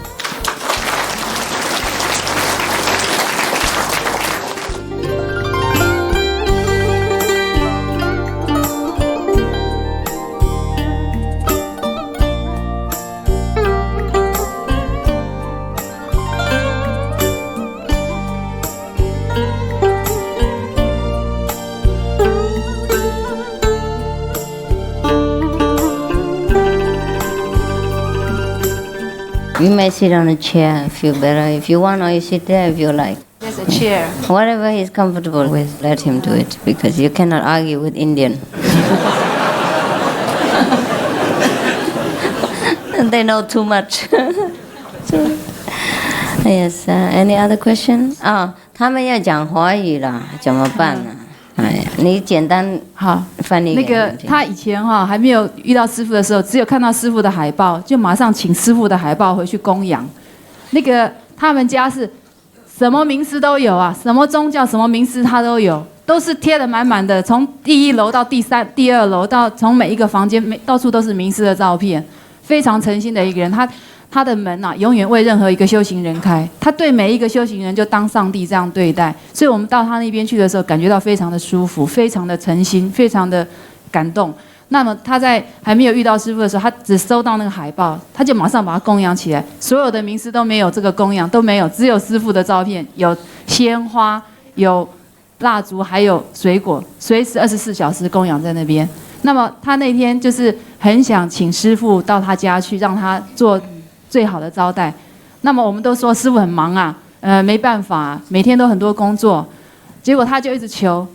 You may sit on a chair and feel better if you want, or you sit there if you like. There's a chair. Whatever he's comfortable with, let him do it, because you cannot argue with Indian. They know too much. Yes, any other question? 他们要讲华语啦，怎么办呢？你简单翻译。那个他以前还没有遇到师父的时候，只有看到师父的海报，就马上请师父的海报回去供养。那个他们家是什么名师都有啊，什么宗教、什么名师他都有，都是贴得满满的，从第1楼到第2楼，到从每一个房间，到处都是名师的照片，非常诚心的一个人。他的门永远为任何一个修行人开，他对每一个修行人就当上帝这样对待，所以我们到他那边去的时候，感觉到非常的舒服，非常的诚心，非常的感动。那么他在还没有遇到师父的时候，他只收到那个海报，他就马上把它供养起来，所有的名师都没有这个供养，都没有，只有师父的照片，有鲜花，有蜡烛，还有水果，随时24小时供养在那边。那么他那天就是很想请师父到他家去，让他做最好的招待。那么我们都说师父很忙啊，没办法，每天都很多工作。结果他就一直求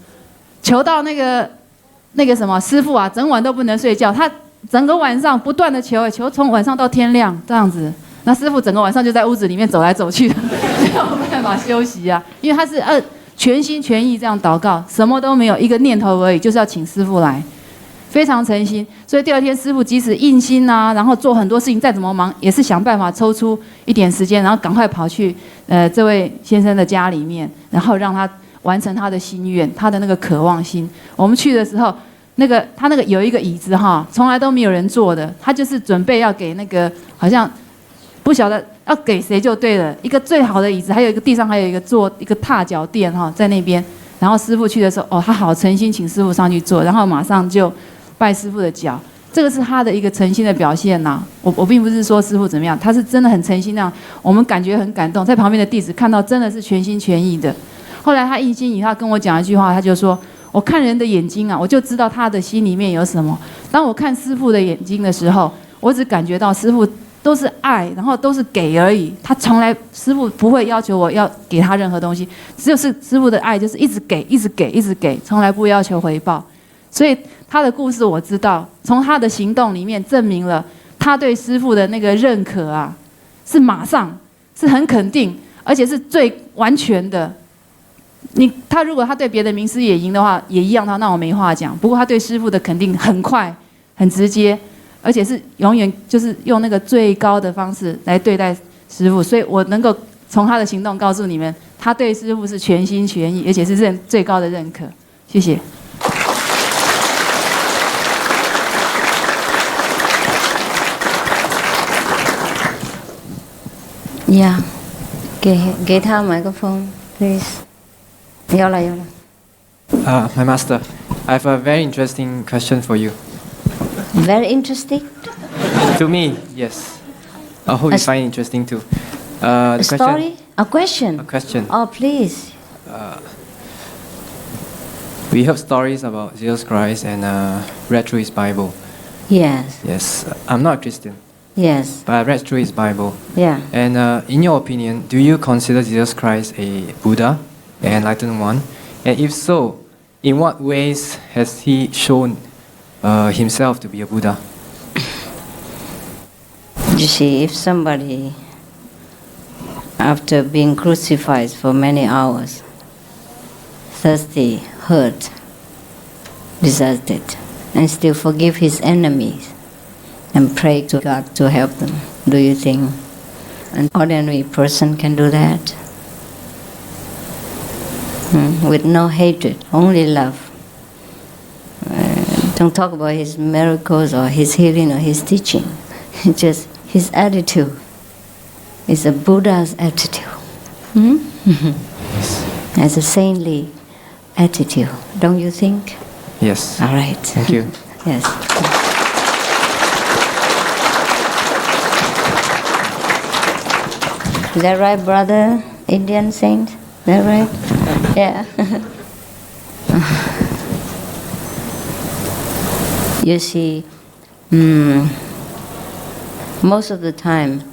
到那个什么师父啊，整晚都不能睡觉，他整个晚上不断的求从晚上到天亮这样子。那师父整个晚上就在屋子里面走来走去的，没有办法休息啊，因为他是全心全意这样祷告，什么都没有，一个念头而已，就是要请师父来。非常诚心，所以第2天师父即使硬心啊，然后做很多事情，再怎么忙，也是想办法抽出一点时间，然后赶快跑去这位先生的家里面，然后让他完成他的心愿，他的那个渴望心。我们去的时候，他那个有一个椅子从来都没有人坐的，他就是准备要给那个好像不晓得要给谁就对了，一个最好的椅子，还有一个地上还有一个踏脚垫在那边。然后师父去的时候，他好诚心请师父上去坐，然后马上就拜师父的脚，这个是他的一个诚心的表现呐。我并不是说师父怎么样，他是真的很诚心那样，我们感觉很感动。在旁边的弟子看到真的是全心全意的。后来他一心以后跟我讲一句话，他就说：“我看人的眼睛啊，我就知道他的心里面有什么。当我看师父的眼睛的时候，我只感觉到师父都是爱，然后都是给而已。他从来师父不会要求我要给他任何东西，只有是师父的爱，就是一直给，一直给，一直给，从来不要求回报。所以他的故事我知道，从他的行动里面证明了他对师父的那个认可啊，是马上，是很肯定，而且是最完全的。他如果他对别的名师也赢的话，也一样的话，那我没话讲。不过他对师父的肯定很快、很直接，而且是永远就是用那个最高的方式来对待师父。所以我能够从他的行动告诉你们，他对师父是全心全意，而且是最高的认可。谢谢。Yeah. Get her microphone, please. Yola. My master, I have a very interesting question for you. Very interesting? To me, yes. I hope you find it interesting too. A story? A question? A question. Oh, please. We heard stories about Jesus Christ and read through his Bible. Yes. Yes. I'm not a Christian. Yes. But I read through his Bible. Yeah. And in your opinion, do you consider Jesus Christ a Buddha, an enlightened one? And if so, in what ways has he shown himself to be a Buddha? You see, if somebody, after being crucified for many hours, thirsty, hurt, deserted, and still forgive his enemies and pray to God to help them, do you think an ordinary person can do that? With no hatred, only love. Don't talk about his miracles or his healing or his teaching. Just his attitude is a Buddha's attitude. As a saintly attitude, don't you think? Yes. All right. Thank you. Yes. Is that right, brother? Indian saint? Is that right? Yeah. You see, most of the time,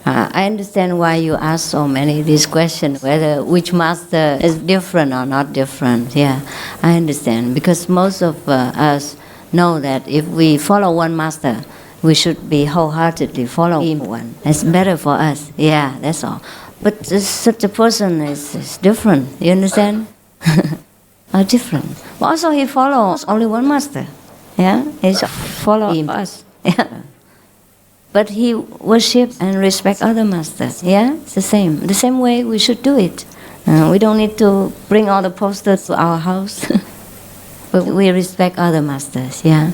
I understand why you ask so many these questions, whether which master is different or not different. Yeah, I understand. Because most of us know that if we follow one master, we should be wholeheartedly following one. It's better for us. Yeah, that's all. But such a person is different. You understand? Are different. But also he follows only one master. Yeah, he's following us. Yeah. But he worships and respects other masters. Yeah, it's the same way we should do it. We don't need to bring all the posters to our house, but we respect other masters. Yeah,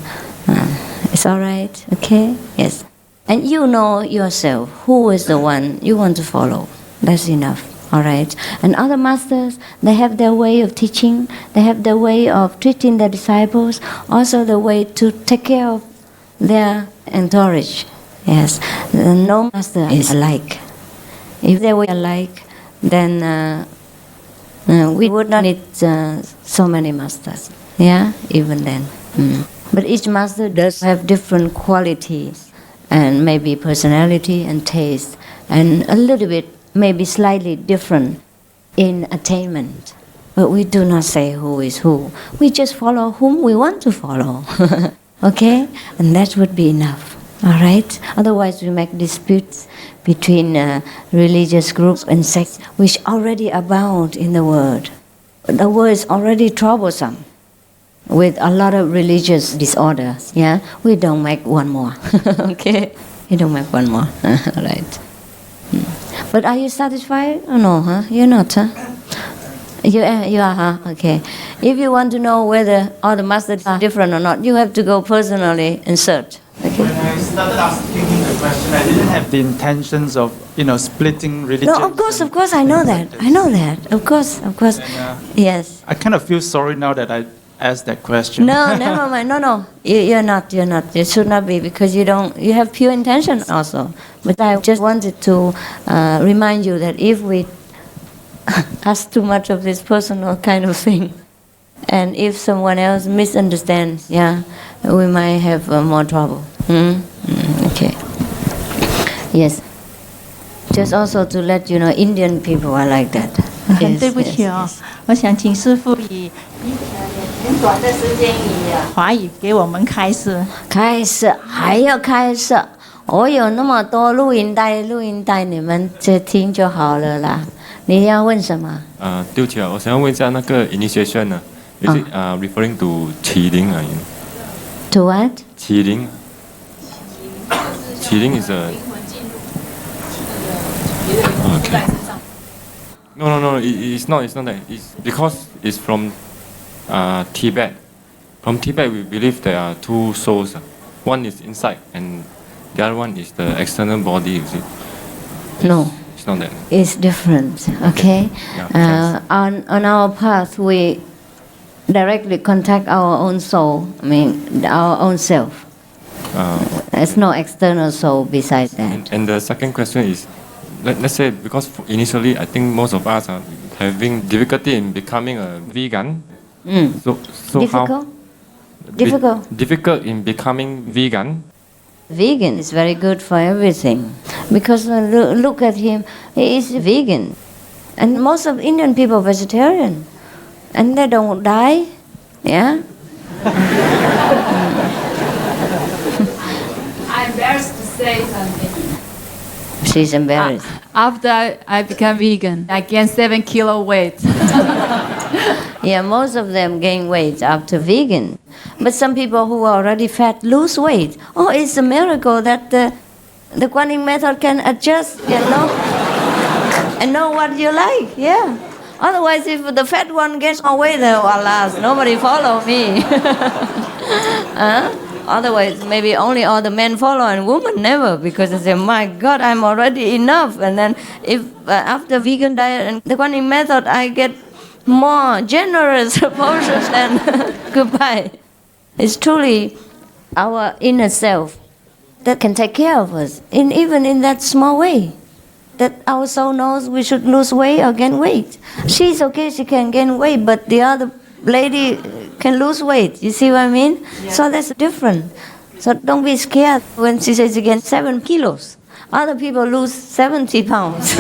it's all right. Okay, yes. And you know yourself who is the one you want to follow. That's enough. All right. And other masters, they have their way of teaching. They have their way of treating their disciples. Also, the way to take care of their entourage. Yes, no master is alike. If they were alike, then we would not need so many masters. Yeah, even then. But each master does have different qualities and maybe personality and taste, and a little bit, maybe slightly different in attainment. But we do not say who is who. We just follow whom we want to follow. Okay? And that would be enough. All right? Otherwise, we make disputes between religious groups and sects, which already abound in the world. The world is already troublesome with a lot of religious disorders. Yeah, we don't make one more. Okay, we don't make one more. All right. But are you satisfied or no? Huh? You're not, huh? You are, huh? Okay. If you want to know whether all the masters are different or not, you have to go personally and search. Okay. When I started asking the question, I didn't have the intentions of, splitting religion. No, of course, I know that. I know that. Of course. And, yes. I kind of feel sorry now that I asked that question. No, never mind. No. You're not. It should not be, because you have pure intention also. But I just wanted to remind you that if we ask too much of this personal kind of thing, and if someone else misunderstands, we might have more trouble. Okay. Yes. Just also to let you know, Indian people are like that. 很对不起哦，我想请师父以很短的时间以华语给我们开示。开示还要开示，我有那么多录音带，你们就听就好了啦。你要问什么？对不起啊，我想要问一下那个 initiation 呢，is it referring to 起灵啊 ？To what？ 起灵is a okay. No, it's not that. It's because it's from Tibet. From Tibet, we believe there are two souls. One is inside, and the other one is the external body. Is it? No. It's not that. It's different, okay? On our path, we directly contact our own soul, our own self. There's no external soul besides that. And the second question is, let's say, because initially I think most of us are having difficulty in becoming a vegan. So Difficult? Difficult in becoming vegan. Vegan is very good for everything. Because look at him, he is vegan. And most of Indian people are vegetarian. And they don't die, yeah? I'm embarrassed to say something. She's embarrassed. After I became vegan, I gained 7 kilo weight. Yeah, most of them gain weight after vegan. But some people who are already fat lose weight. Oh, it's a miracle that the 관음 method can adjust, and know what you like, yeah. Otherwise, if the fat one gets more weight, alas, nobody follow me. Otherwise, maybe only all the men follow and women never, because they say, my God, I'm already enough. And then if after vegan diet and the 관음 method, I get more generous portions, then goodbye. It's truly our inner self that can take care of us, even in that small way. That our soul knows we should lose weight or gain weight. She's okay, she can gain weight, but the other lady can lose weight. You see what I mean? Yeah. So that's different. So don't be scared when she says she gains 7 kilos. Other people lose 70 pounds.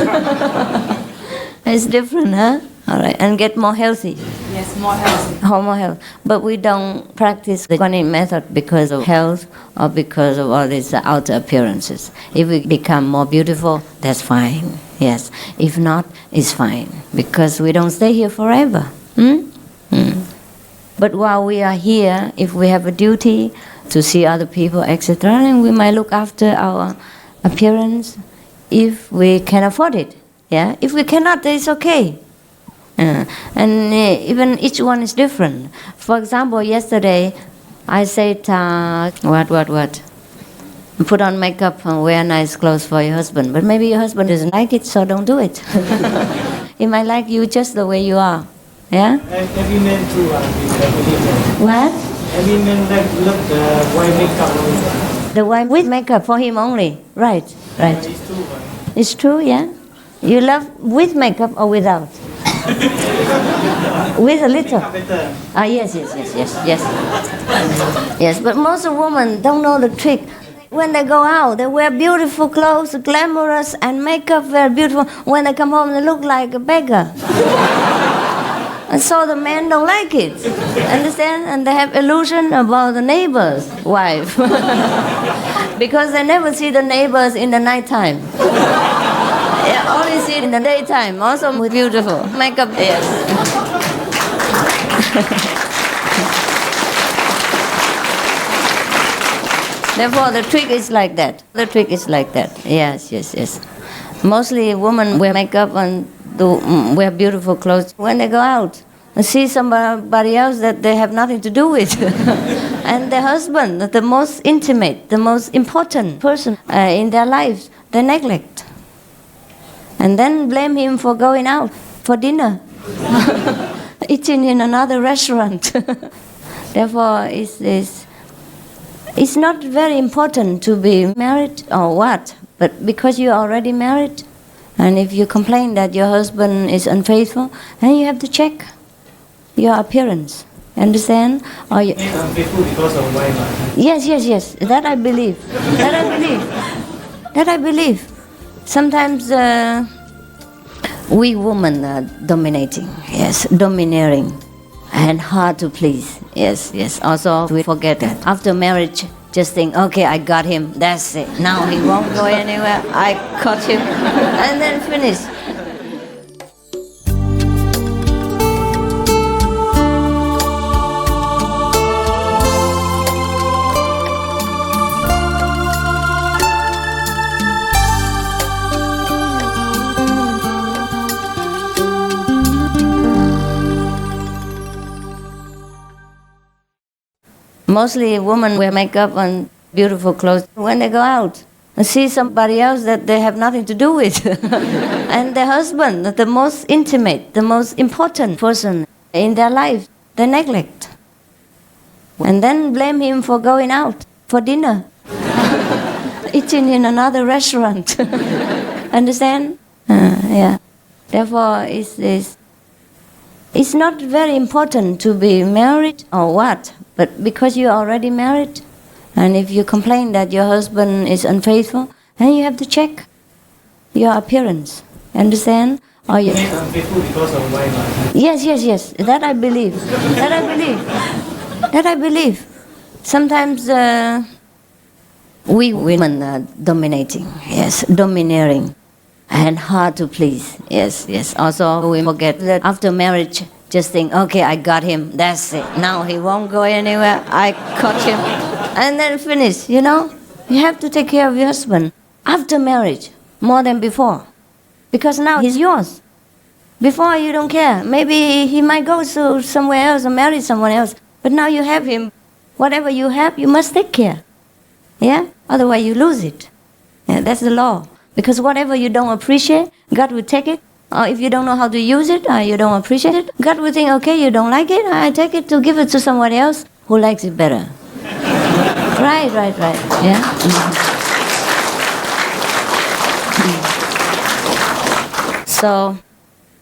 It's different, huh? All right, and get more healthy. Yes, more healthy. More health. But we don't practice the 관음 method because of health or because of all these outer appearances. If we become more beautiful, that's fine. Yes. If not, it's fine. Because we don't stay here forever. But while we are here, if we have a duty to see other people, etc., then we might look after our appearance if we can afford it. Yeah. If we cannot, then it's okay. And even each one is different. For example, yesterday I said, what? Put on makeup and wear nice clothes for your husband. But maybe your husband doesn't like it, so don't do it. He might like you just the way you are. Yeah? Every man too. What? Every man love the white makeup. The white with makeup for him only. Right. It's true. It's true, yeah? You love with makeup or without? With a little. Yes. Yes, but most of women don't know the trick. When they go out, they wear beautiful clothes, glamorous, and makeup very beautiful. When they come home, they look like a beggar. And so the men don't like it. Understand? And they have illusion about the neighbor's wife. Because they never see the neighbors in the nighttime. Only see it in the daytime, also beautiful. Makeup, yes. Therefore, the trick is like that. Yes. Mostly women wear makeup and wear beautiful clothes when they go out and see somebody else that they have nothing to do with. And their husband, the most intimate, the most important person in their lives, they neglect. And then blame him for going out for dinner, eating in another restaurant. Therefore, it's not very important to be married or what, but because you're already married, and if you complain that your husband is unfaithful, then you have to check your appearance. Understand? Or you... Unfaithful because of wife. Yes. That I believe. Sometimes we women are dominating, domineering, and hard to please, yes. Also, we forget that. After marriage, just think, okay, I got him, that's it. Now he won't go anywhere, I caught him, and then finish. Mostly women wear makeup and beautiful clothes when they go out. see somebody else that they have nothing to do with. And the husband, the most intimate, the most important person in their life, they neglect. And then blame him for going out for dinner, eating in another restaurant. Understand? Yeah. Therefore, it's not very important to be married or what, but because you're already married, and if you complain that your husband is unfaithful, then you have to check your appearance. Understand? Or you... Unfaithful because of wife. Yes. That I believe. That I believe. Sometimes we women are dominating. Yes, domineering. And hard to please. Yes. Also, we forget that after marriage, just think, okay, I got him, that's it. Now he won't go anywhere, I caught him. And then finish, you know? You have to take care of your husband after marriage, more than before. Because now he's yours. Before you don't care. Maybe he might go to somewhere else or marry someone else. But now you have him. Whatever you have, you must take care. Yeah? Otherwise you lose it. Yeah, that's the law. Because whatever you don't appreciate, God will take it. Or if you don't know how to use it, or you don't appreciate it, God will think, okay, you don't like it, I take it to give it to someone else who likes it better. Right. Yeah? So,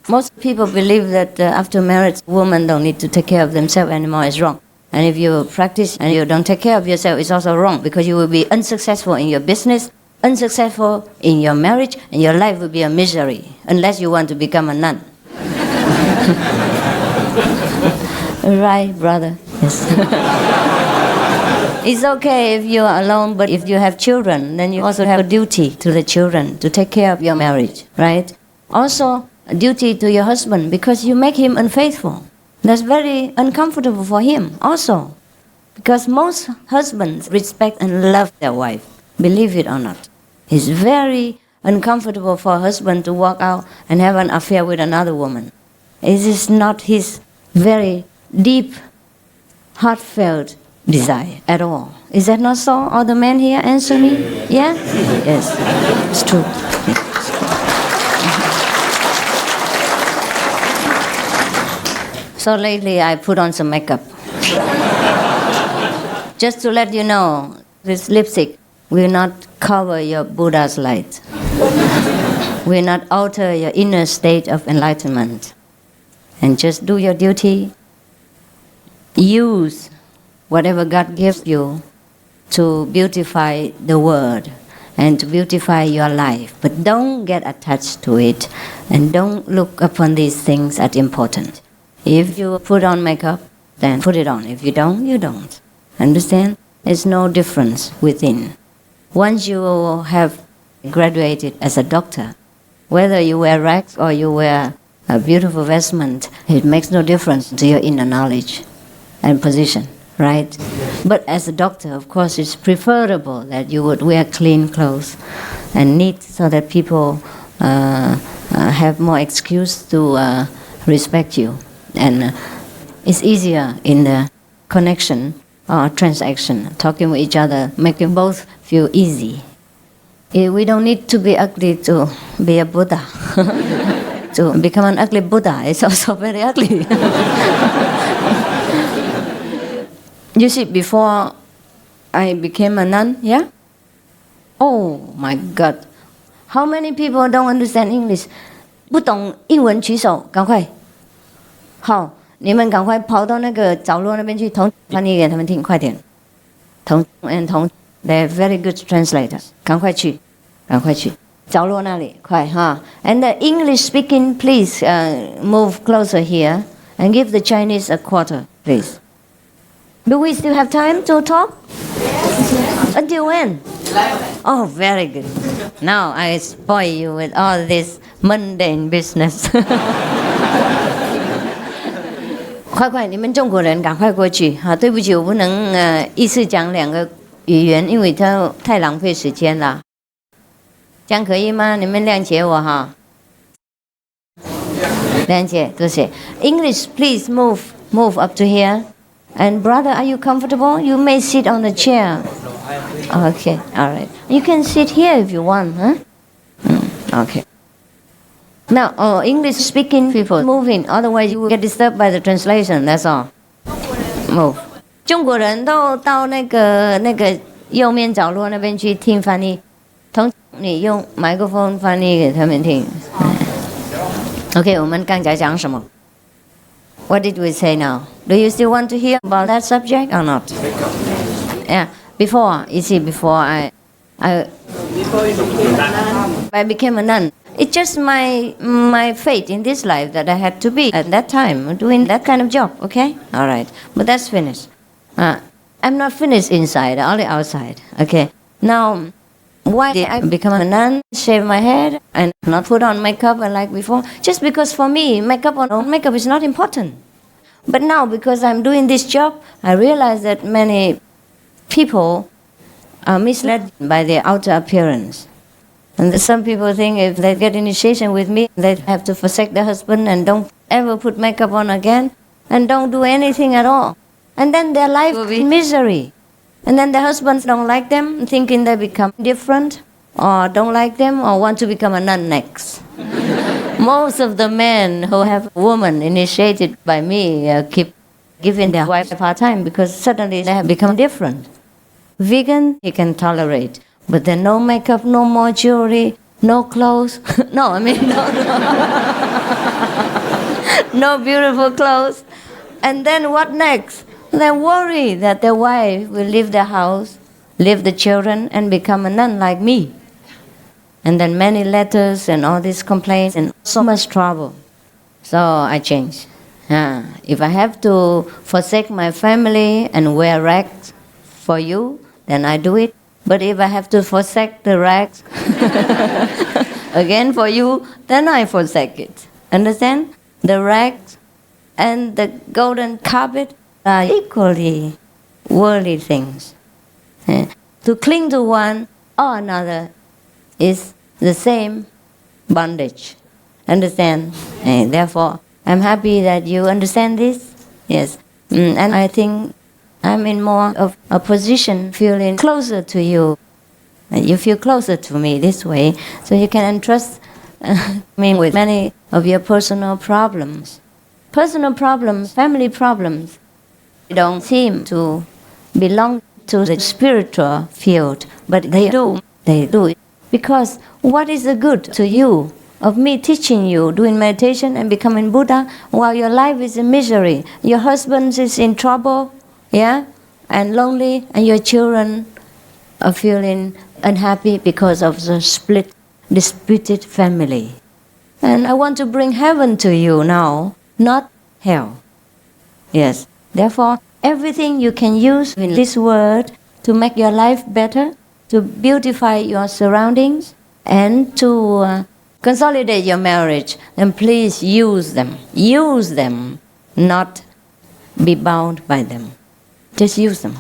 most people believe that after marriage, women don't need to take care of themselves anymore. It's wrong. And if you practice and you don't take care of yourself, it's also wrong, because you will be unsuccessful in your business, unsuccessful in your marriage, and your life will be a misery, unless you want to become a nun. Right, brother? Yes. It's okay if you are alone, but if you have children, then you also have a duty to the children to take care of your marriage, right? Also, a duty to your husband, because you make him unfaithful. That's very uncomfortable for him also, because most husbands respect and love their wife, believe it or not. It's very uncomfortable for a husband to walk out and have an affair with another woman. It is not his very deep, heartfelt desire at all. Is that not so? All the men here answer me? Yeah? Yes. It's true. So lately I put on some makeup. Just to let you know, this lipstick will not cover your Buddha's light. Will not alter your inner state of enlightenment. And just do your duty. Use whatever God gives you to beautify the world and to beautify your life. But don't get attached to it, and don't look upon these things as important. If you put on makeup, then put it on. If you don't, you don't. Understand? There's no difference within. Once you have graduated as a doctor, whether you wear rags or you wear a beautiful vestment, it makes no difference to your inner knowledge and position, right? But as a doctor, of course, it's preferable that you would wear clean clothes and neat, so that people have more excuse to respect you. And it's easier in the connection or transaction, talking with each other, making both feel easy. We don't need to be ugly to be a Buddha. To become an ugly Buddha is also very ugly. You see, before I became a nun, yeah? Oh my God. How many people don't understand English? 不懂英文举手，赶快。好，你们赶快跑到那个角落那边去，同翻译给他们听，快点。同 they're very good translators， 赶快去，角落那里，快哈。And the English speaking, please move closer here and give the Chinese a quarter, please. Do we still have time to talk? Yes. Until when? 11. Oh, very good. Now I spoil you with all this mundane business. 快，你们中国人赶快过去哈！对不起，我不能一次讲2个语言，因为它太浪费时间了。这样可以吗？你们谅解我哈。谅解，多谢。English, please move up to here. And brother, are you comfortable? You may sit on the chair. Okay, all right. You can sit here if you want, huh? Okay. Now, English speaking people moving, otherwise you will get disturbed by the translation, that's all. Move. 中国人都到那个右面角落那边去听翻译，同你用麦克风翻译给他们听。OK， 我们刚才讲什么？ What did we say now? Do you still want to hear about that subject or not? Yeah. Before, you see, before I became a nun. It's just my fate in this life that I had to be at that time doing that kind of job. Okay, all right, but that's finished. I'm not finished inside, only outside. Okay. Now, why did I become a nun? Shave my head and not put on makeup like before? Just because for me, makeup or no makeup is not important. But now, because I'm doing this job, I realize that many people are misled by their outer appearance. And some people think if they get initiation with me, they have to forsake their husband and don't ever put makeup on again and don't do anything at all. And then their life will be misery. And then their husbands don't like them, thinking they become different, or don't like them, or want to become a nun next. Most of the men who have a woman initiated by me keep giving their wife a hard time because suddenly they have become different. Vegan, he can tolerate. But then no makeup, no more jewelry, no clothes. No beautiful clothes. And then what next? They worry that their wife will leave their house, leave the children, and become a nun like me. And then many letters and all these complaints and so much trouble. So I changed. If I have to forsake my family and wear rags for you, then I do it. But if I have to forsake the rags again for you, then I forsake it. Understand? The rags and the golden carpet are equally worldly things. To cling to one or another is the same bondage. Understand? Therefore, I'm happy that you understand this. Yes. And I think I'm in more of a position feeling closer to you. You feel closer to me this way, so you can entrust me with many of your personal problems. Personal problems, family problems, don't seem to belong to the spiritual field, but they do. They do it. Because what is the good to you of me teaching you, doing meditation and becoming Buddha, while your life is in misery, your husband is in trouble, yeah, and lonely, and your children are feeling unhappy because of the split, disputed family. And I want to bring heaven to you now, not hell. Yes. Therefore, everything you can use in this word to make your life better, to beautify your surroundings, and to consolidate your marriage, then please use them. Use them, not be bound by them. Just use them.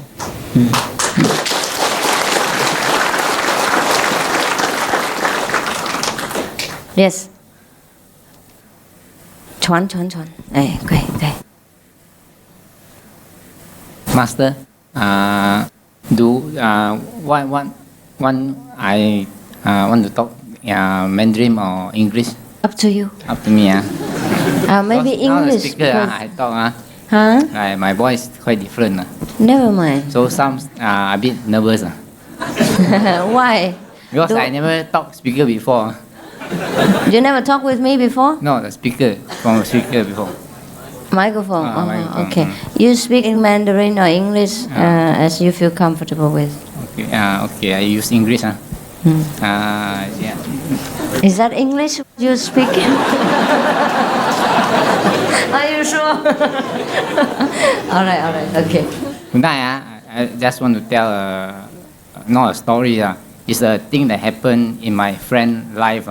Yes. Chuan. Okay. Master, I want to talk Mandarin or English? Up to you. Up to me. Maybe English. Speaker, I talk. Huh? My voice is quite different. Never mind. So some a bit nervous. Why? Because I never talk speaker before. You never talked with me before? No, the speaker before. Microphone. Microphone. Okay. You speak in Mandarin or English as you feel comfortable with. Okay. I use English. Yeah. Is that English you speak? Are you sure? all right. Okay. Tonight, I just want to tell not a story. It's a thing that happened in my friend's life.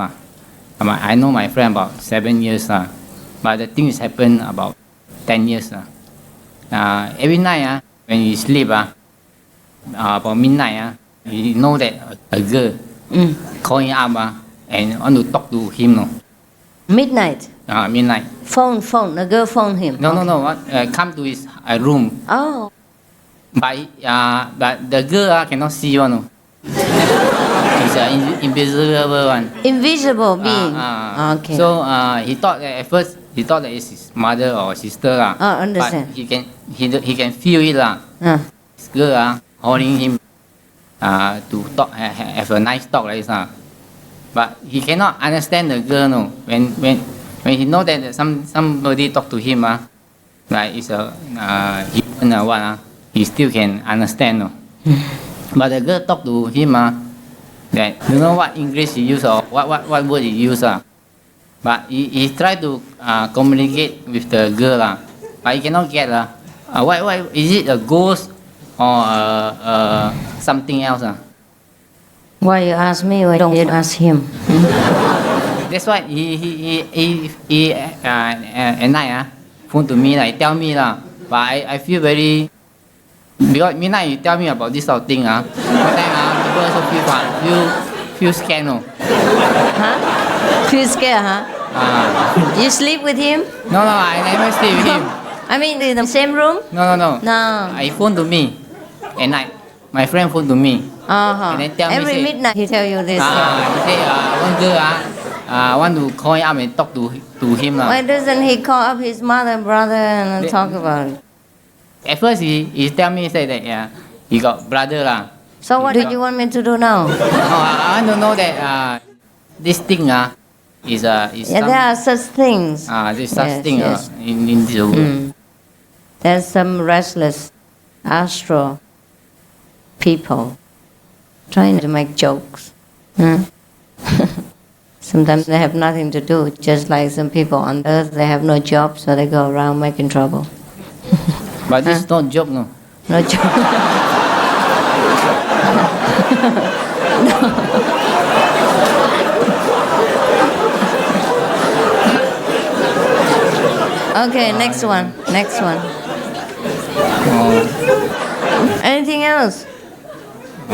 I know my friend about 7 years. But the thing has happened about 10 years. Every night when you sleep, about midnight, you know that a girl calling up and want to talk to him. No? Midnight? Midnight. Phone, the girl phoned him? No. Come to his room. Oh. But the girl cannot see you. No? It's an invisible one. Invisible being. Okay. So he thought that at first he thought that it's his mother or sister lah. Understand. But he can feel it lah. This girl holding him to talk, have a nice talk like this lah. But he cannot understand the girl no. When he know that somebody talk to him like it's a human or what he still can understand no. But the girl talk to him that you know what English he use or what word he use but he try to communicate with the girl but he cannot get why is it a ghost or something else Why you ask me? Why don't you ask him? That's why he at night phone to me like tell me but I feel very because midnight you tell me about this sort of thing sometimes people also feel scared no. Feel scared You sleep with him? No, I never sleep with him. I mean in the same room? No. He phone to me at night. My friend phone to me. And then tell Every me, midnight he tell you this. He say one girl want to call him up and talk to him Why doesn't he call up his mother and brother and talk about it? At first he tell me say that he got brother So what do you want me to do now? I want to know that this thing is there are such things. There's such thing in this world. There's some restless astral people trying to make jokes. Sometimes they have nothing to do, just like some people on earth, they have no job, so they go around making trouble. But this is not joke, no? No joke. Okay, next one. Anything else?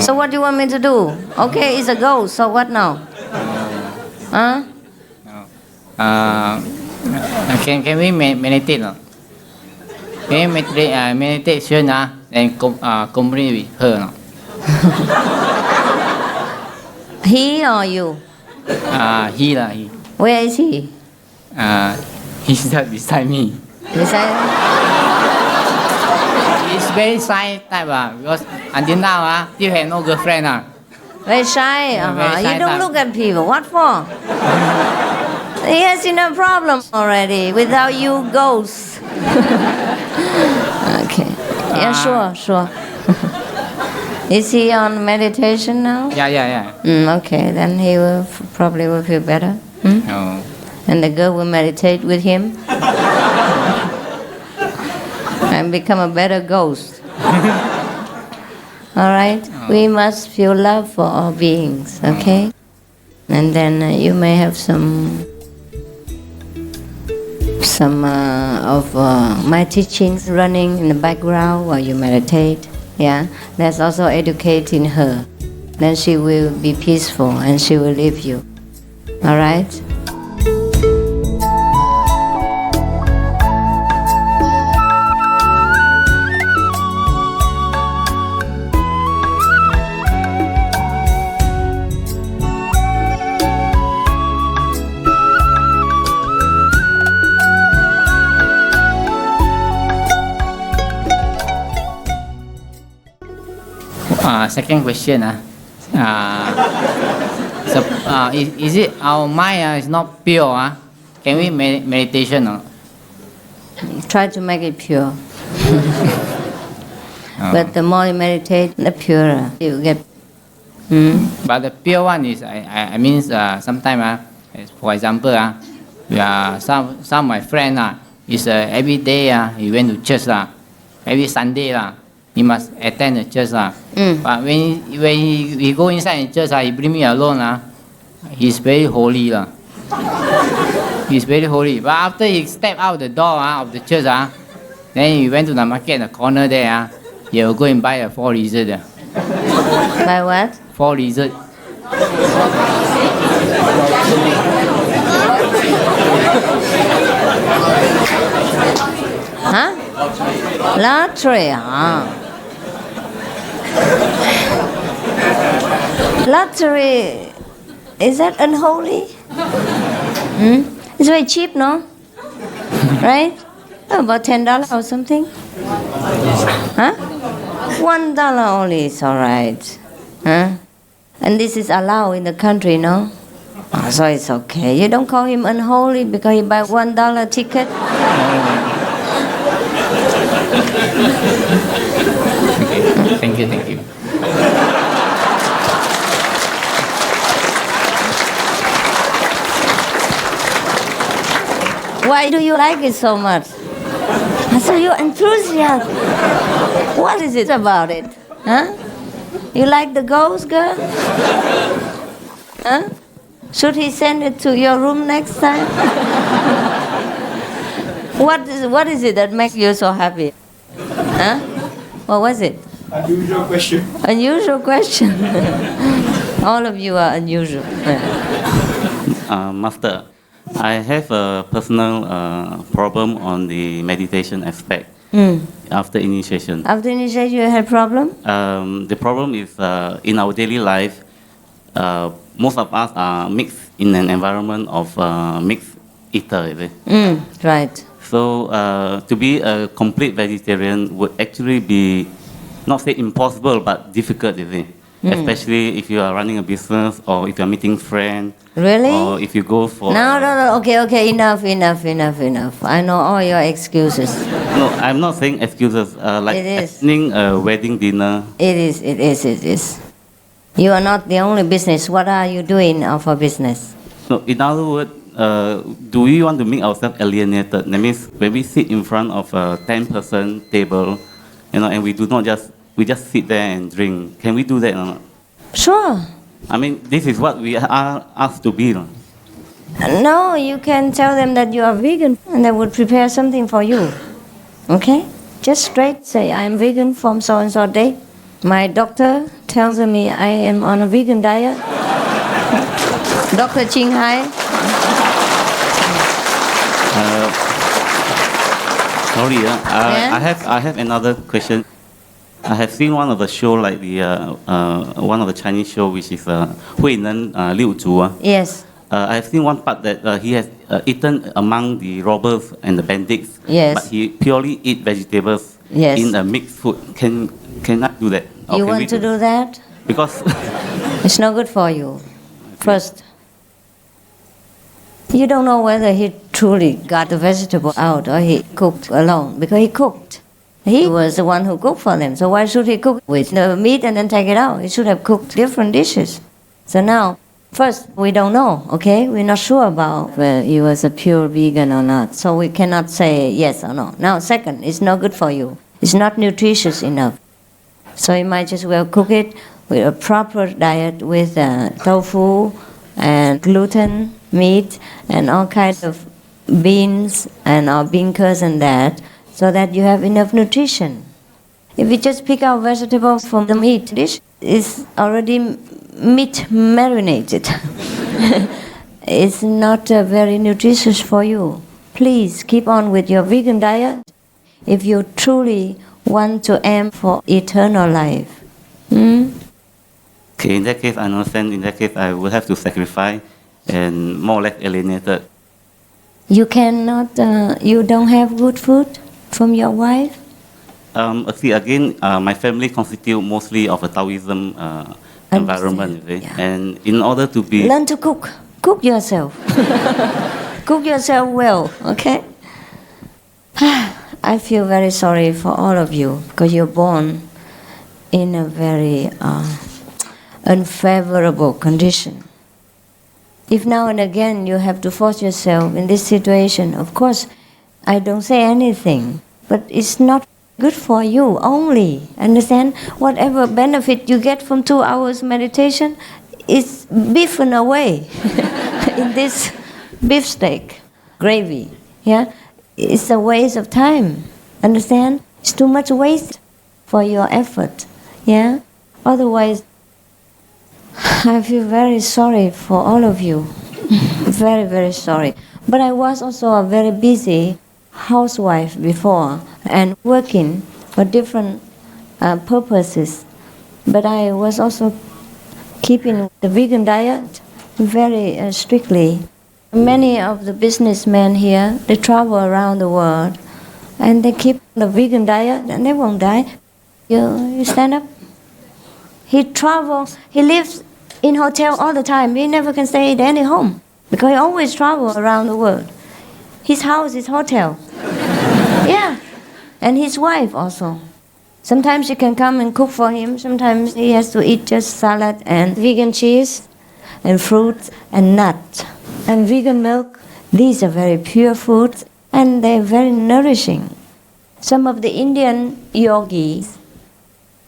So what do you want me to do? Okay, it's a ghost, so what now? Can we meditate? No? Can we meditation and communicate with her? No? He or you? He. Where is he? He's just beside me. He's very shy type because until now still have no girlfriend Very shy. Very shy You don't type. look at people. What for? He has enough problem already without you ghosts. Okay. Yeah, sure. Is he on meditation now? Yeah. Okay, then he will probably will feel better. No. And the girl will meditate with him and become a better ghost. All right? We must feel love for all beings, okay? And then you may have some of my teachings running in the background while you meditate. Yeah, that's also educating her. Then she will be peaceful and she will leave you. All right? Second question. Is it our mind is not pure? Can we meditation? Try to make it pure. But the more you meditate, the purer you get. But the pure one is, I mean, sometimes, for example, some of my friends is every day he went to church every Sunday he must attend the church But when he go inside the church he bring me alone he's very holy He's very holy. But after he stepped out the door of the church then he went to the market in the corner there he will go and buy a 4 lizard. Buy what? 4 lizard. Huh? Lottery, Lottery, is that unholy? It's very cheap, no? Right? About $10 or something? Huh? $1 only is all right. Huh? And this is allowed in the country, no? Oh, so it's okay. You don't call him unholy because he buy $1 ticket? Thank you, thank you. Why do you like it so much? So you're enthusiastic. What is it about it? Huh? You like the ghost, girl? Huh? Should he send it to your room next time? What is it that makes you so happy? Huh? What was it? Unusual question. Unusual question. All of you are unusual. Master, I have a personal problem on the meditation aspect after initiation. After initiation, you had problem? The problem is in our daily life, most of us are mixed in an environment of mixed eater. Is it? Right. So to be a complete vegetarian would actually be, not say impossible, but difficult, is it? Especially if you are running a business or if you are meeting friends. Really? Or if you go for... No. Okay. Enough. I know all your excuses. No, I'm not saying excuses. Like It is. attending a wedding dinner. It is. You are not the only business. What are you doing for business? So in other words, do we want to make ourselves alienated? That means when we sit in front of a 10-person table, and we just sit there and drink. Can we do that or not? Sure. I mean, this is what we are asked to be. No, you can tell them that you are vegan and they would prepare something for you. Okay? Just straight say, I am vegan from so and so day. My doctor tells me I am on a vegan diet. Dr. Ching Hai. Sorry, I have another question. I have seen one of the show, like one of the Chinese show, which is Hui Nen Liu Zhu. Yes. I have seen one part that he has eaten among the robbers and the bandits. Yes. But he purely eat vegetables in a mixed food. Can I do that? Or You can we want to do that? Because it's not good for you. First, you don't know whether he truly got the vegetable out or he cooked alone, because he cooked. He was the one who cooked for them, so why should he cook with the meat and then take it out? He should have cooked different dishes. So now, first, we don't know, okay? We're not sure about whether he was a pure vegan or not, so we cannot say yes or no. Now, second, it's not good for you. It's not nutritious enough. So you might just well cook it with a proper diet with tofu and gluten, meat, and all kinds of beans and bean curds and that, so that you have enough nutrition. If you just pick out vegetables from the meat dish, it's already meat marinated. It's not very nutritious for you. Please keep on with your vegan diet if you truly want to aim for eternal life. Okay, in that case, I understand. In that case, I will have to sacrifice and more or less alienated. You cannot, you don't have good food from your wife? See, again, my family constitute mostly of a Taoism environment. And in order to be... Learn to cook. Cook yourself. Cook yourself well, okay? I feel very sorry for all of you because you're born in a very unfavorable condition. If now and again you have to force yourself in this situation, of course, I don't say anything, but it's not good for you only. Understand? Whatever benefit you get from 2 hours meditation is beefen away in this beefsteak gravy. Yeah, it's a waste of time. Understand? It's too much waste for your effort. Yeah. Otherwise, I feel very sorry for all of you. Very, very sorry. But I was also a very busy housewife before and working for different purposes. But I was also keeping the vegan diet very strictly. Many of the businessmen here, they travel around the world and they keep the vegan diet and they won't die. You stand up. He travels, he lives in hotel all the time. He never can stay at any home because he always travels around the world. His house is hotel. Yeah. And his wife also. Sometimes she can come and cook for him. Sometimes he has to eat just salad and vegan cheese and fruits and nuts and vegan milk. These are very pure foods and they're very nourishing. Some of the Indian yogis,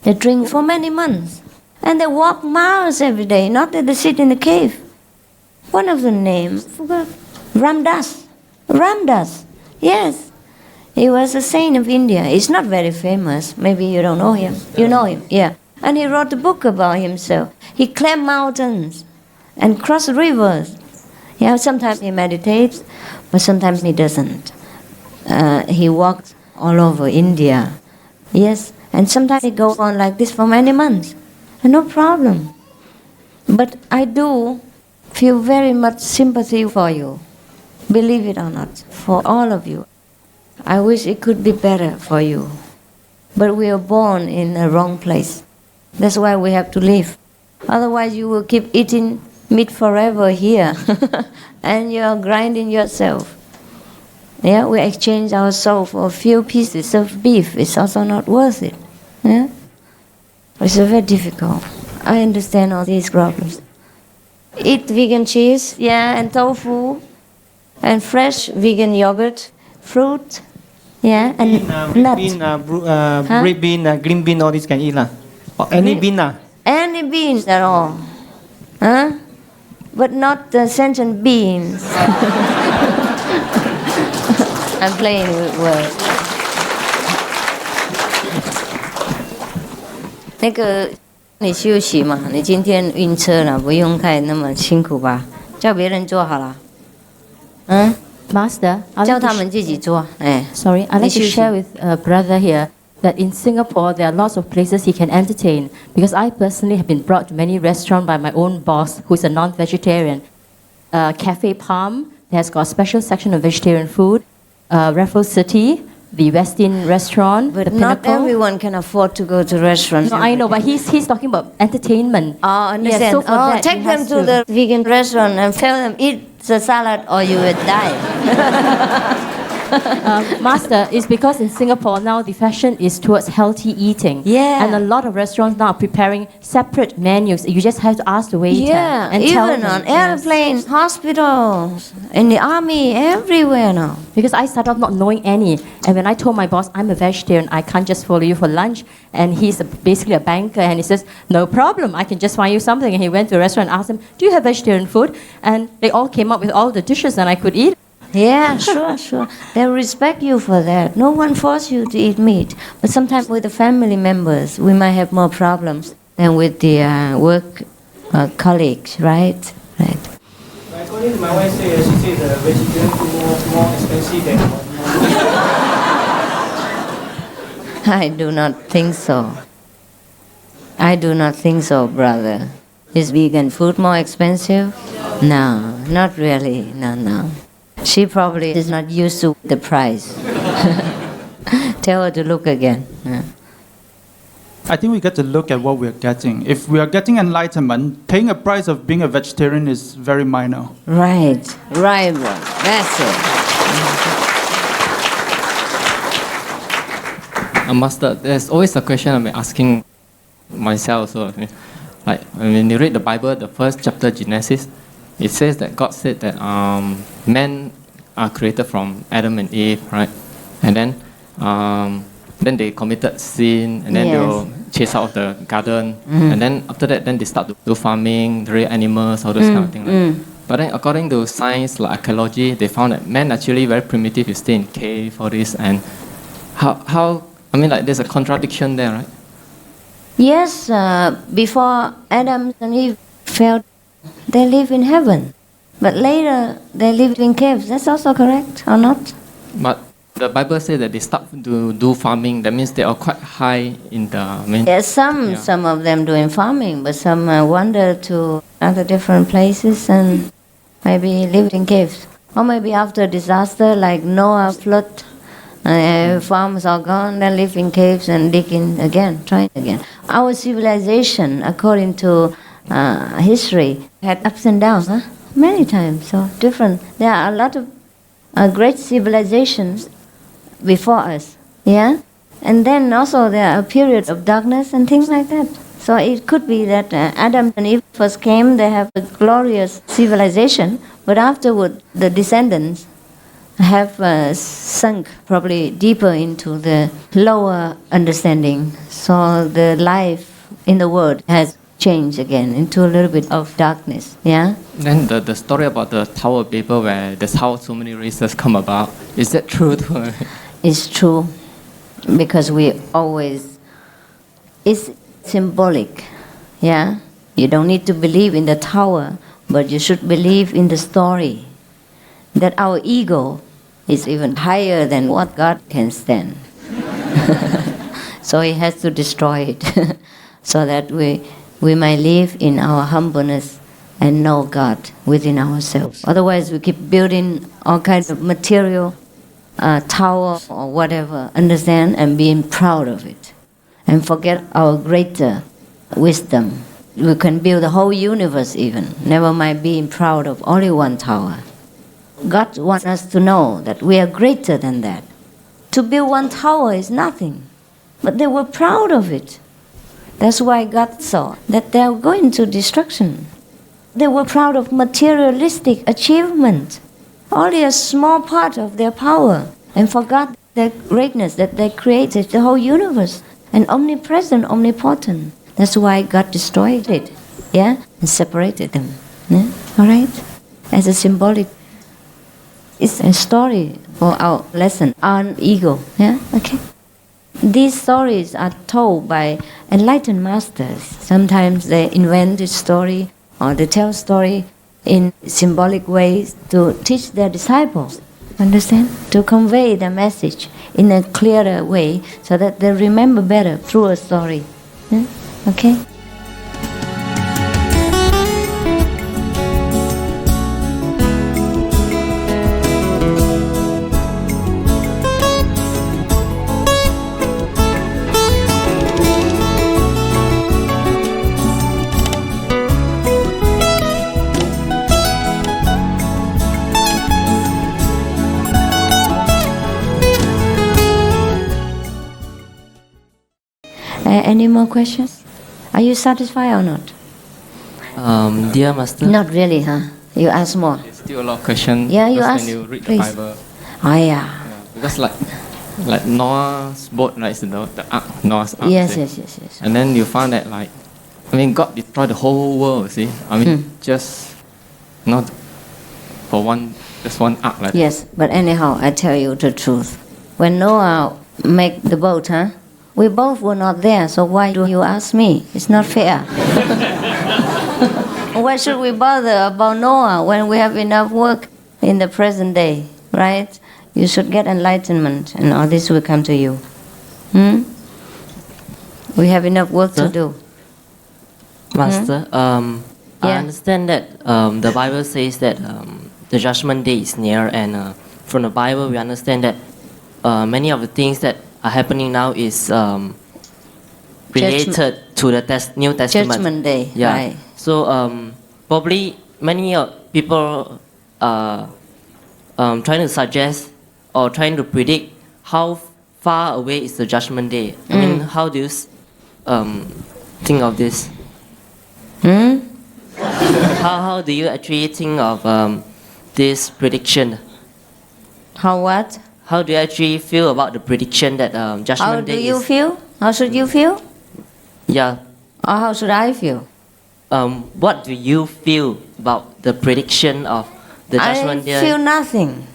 they drink for many months and they walk miles every day, not that they sit in the cave. One of the names, forgot, Ramdas. Ramdas, yes. He was a saint of India. He's not very famous. Maybe you don't know him. You know him, yeah. And he wrote a book about himself. He climbed mountains and crossed rivers. Yeah, sometimes he meditates, but sometimes he doesn't. He walks all over India. Yes, and sometimes he goes on like this for many months. And no problem. But I do feel very much sympathy for you. Believe it or not, for all of you. I wish it could be better for you. But we are born in the wrong place. That's why we have to live. Otherwise you will keep eating meat forever here. And you are grinding yourself. Yeah, we exchange our soul for a few pieces of beef. It's also not worth it. Yeah? It's very difficult. I understand all these problems. Eat vegan cheese, yeah, and tofu, and fresh vegan yogurt, fruit, yeah, and nuts. Red bean, green bean, all this can eat lah. Any bean lah. Any beans at all, huh? But not the sentient beans. I'm playing with words. 那个，你休息嘛？你今天晕车了，不用太那么辛苦吧？叫别人做好了。嗯。 Master,叫他们自己做。哎 Sorry, I'd like to share with a brother here that in Singapore there are lots of places he can entertain. Because I personally have been brought to many restaurants by my own boss, who is a non-vegetarian. Cafe Palm that has got a special section of vegetarian food. Raffles City, the Westin restaurant. But the not Pinnacle. everyone can afford to go to restaurants. No, I know, but he's talking about entertainment. Oh, understand. Yes, so for that, take he them has to the vegan restaurant and tell them eat the salad or you will die. Master, it's because in Singapore now the fashion is towards healthy eating. Yeah. And a lot of restaurants now are preparing separate menus. You just have to ask the waiter. Yeah, and tell even them. on airplanes, hospitals, in the army, everywhere now. Because I started off not knowing any. And when I told my boss, I'm a vegetarian, I can't just follow you for lunch. And he's basically a banker. And he says, no problem, I can just find you something. And he went to a restaurant and asked him, do you have vegetarian food? And they all came up with all the dishes and I could eat. Yeah, sure. They respect you for that. No one forces you to eat meat. But sometimes with the family members, we might have more problems than with the work colleagues, right? Right. According to my wife, she said the vegetarian food more expensive than I do not think so. I do not think so, brother. Is vegan food more expensive? No, not really. No. She probably is not used to the price. Tell her to look again. Yeah. I think we got to look at what we're getting. If we are getting enlightenment, paying a price of being a vegetarian is very minor. Right, bro. That's it. Master, there's always a question I'm asking myself also. Like when you read the Bible, the first chapter, Genesis, it says that God said that men are created from Adam and Eve, right? And then they committed sin, and then they were chased out of the garden. Mm-hmm. And then after that, then they start to do farming, rear animals, all those kind of things. Right? But then according to science, like archaeology, they found that men actually very primitive. You stay in cave, all this, and how I mean, like there's a contradiction there, right? Yes, before Adam and Eve fell, they live in heaven. But later, they lived in caves. That's also correct, or not? But The Bible says that they start to do farming. That means they are quite high in the. Yes, some of them doing farming, but some wander to other different places and maybe live in caves. Or maybe after a disaster like Noah flood, farms are gone, then live in caves and digging again, trying again. Our civilization, according to history, had ups and downs, many times. So different. There are a lot of great civilizations before us, yeah? And then also there are a period of darkness and things like that. So it could be that Adam and Eve first came, they have a glorious civilization, but afterward the descendants have sunk probably deeper into the lower understanding. So the life in the world has changed again into a little bit of darkness, yeah? Then the story about the Tower of Babel, where that's how so many races come about, is that true? It's true, because we always, it's symbolic, yeah? You don't need to believe in the tower, but you should believe in the story, that our ego is even higher than what God can stand. So He has to destroy it, so that we might live in our humbleness and know God within ourselves. Otherwise, we keep building all kinds of material tower or whatever, understand, and being proud of it, and forget our greater wisdom. We can build the whole universe even, never mind being proud of only one tower. God wants us to know that we are greater than that. To build one tower is nothing, but they were proud of it. That's why God saw that they were going to destruction. They were proud of materialistic achievement, only a small part of their power, and forgot their greatness, that they created the whole universe, and omnipresent, omnipotent. That's why God destroyed it, yeah, and separated them. Yeah? All right? As a symbolic, it's a story for our lesson on ego. Yeah, okay. These stories are told by enlightened masters. Sometimes they invent a story or they tell story in symbolic ways to teach their disciples. Understand? To convey the message in a clearer way so that they remember better through a story. Yeah? Okay? Any more questions? Are you satisfied or not? Dear Master. Not really, huh? You ask more. Still a lot of questions. Yeah, you ask. When you read please. the Bible. Oh, yeah. Because like Noah's boat, right? So the ark, Noah's ark. Yes. And then you found that God destroyed the whole world. See, just not for just one ark. Like yes, but anyhow, I tell you the truth. When Noah made the boat, we both were not there, so why do you ask me? It's not fair. Why should we bother about Noah when we have enough work in the present day, right? You should get enlightenment, and all this will come to you. We have enough work to do. Master, I understand that the Bible says that the judgment day is near, and from the Bible we understand that many of the things that are happening now is related to the New Testament. Judgment Day, yeah. right. So probably many people are trying to suggest or trying to predict how far away is the Judgment Day. I mean, how do you think of this? How do you actually think of this prediction? How what? How do you actually feel about the prediction that Judgment Day is... How do you feel? How should you feel? Yeah. Or how should I feel? What do you feel about the prediction of the Judgment Day? I feel nothing.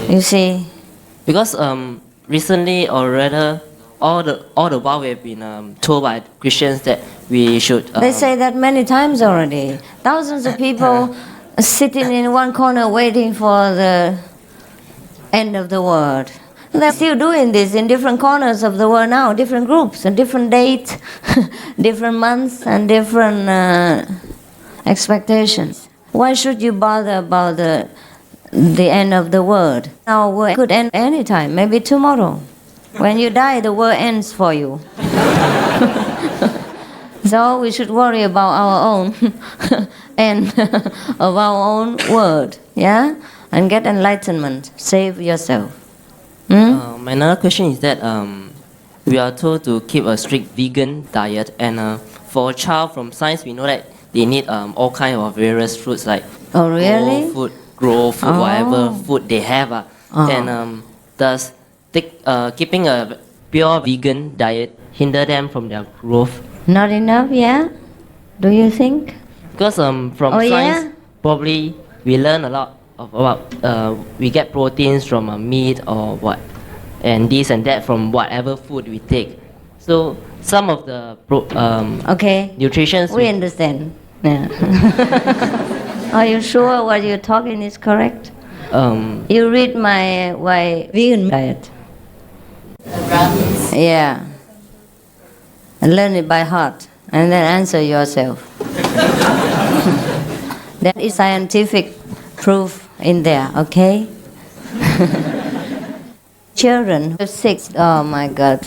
You see? Because recently, or rather, all the while we have been told by Christians that we should... they say that many times already. Thousands of people sitting in one corner waiting for the end of the world. They're still doing this in different corners of the world now, different groups and different dates, different months and different expectations. Why should you bother about the end of the world? Our world could end anytime, maybe tomorrow. When you die, the world ends for you. So we should worry about our own end of our own world, yeah? And get enlightenment. Save yourself. My another question is that we are told to keep a strict vegan diet, and for a child from science, we know that they need all kind of various fruits like really? grow food, whatever food they have. And does keeping a pure vegan diet hinder them from their growth? Not enough, yeah? Do you think? Because from science, probably we learn a lot about we get proteins from meat or what, and this and that from whatever food we take. So some of the nutrition we understand. Yeah. Are you sure what you're talking is correct? You read my vegan diet. Yeah. And learn it by heart, and then answer yourself. There is scientific proof in there, okay? Children, 6, oh my God.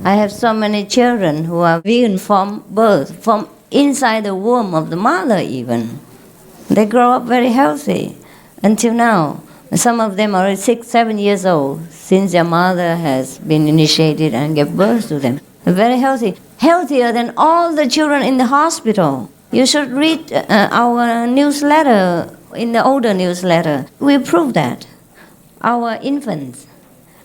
I have so many children who are vegan from birth, from inside the womb of the mother even. They grow up very healthy until now. Some of them are 6, 7 years old since their mother has been initiated and gave birth to them. Very healthy. Healthier than all the children in the hospital. You should read our newsletter, in the older newsletter. We prove that. Our infants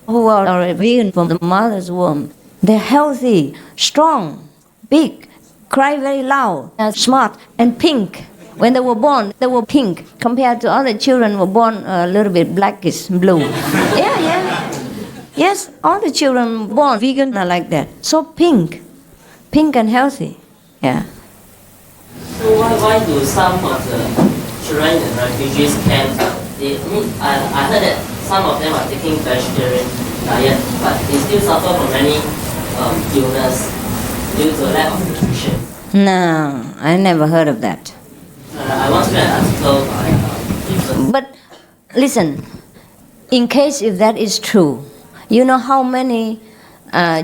who are vegan from the mother's womb, they're healthy, strong, big, cry very loud, smart, and pink. When they were born, they were pink compared to other children who were born a little bit blackish, blue. Yeah. Yes, all the children born vegan are like that. So pink and healthy. Yeah. So why do some of the children in refugees camps, I heard that some of them are taking vegetarian diet, but they still suffer from many illness due to lack of nutrition. No, I never heard of that. I once read an article by But listen, in case if that is true, you know how many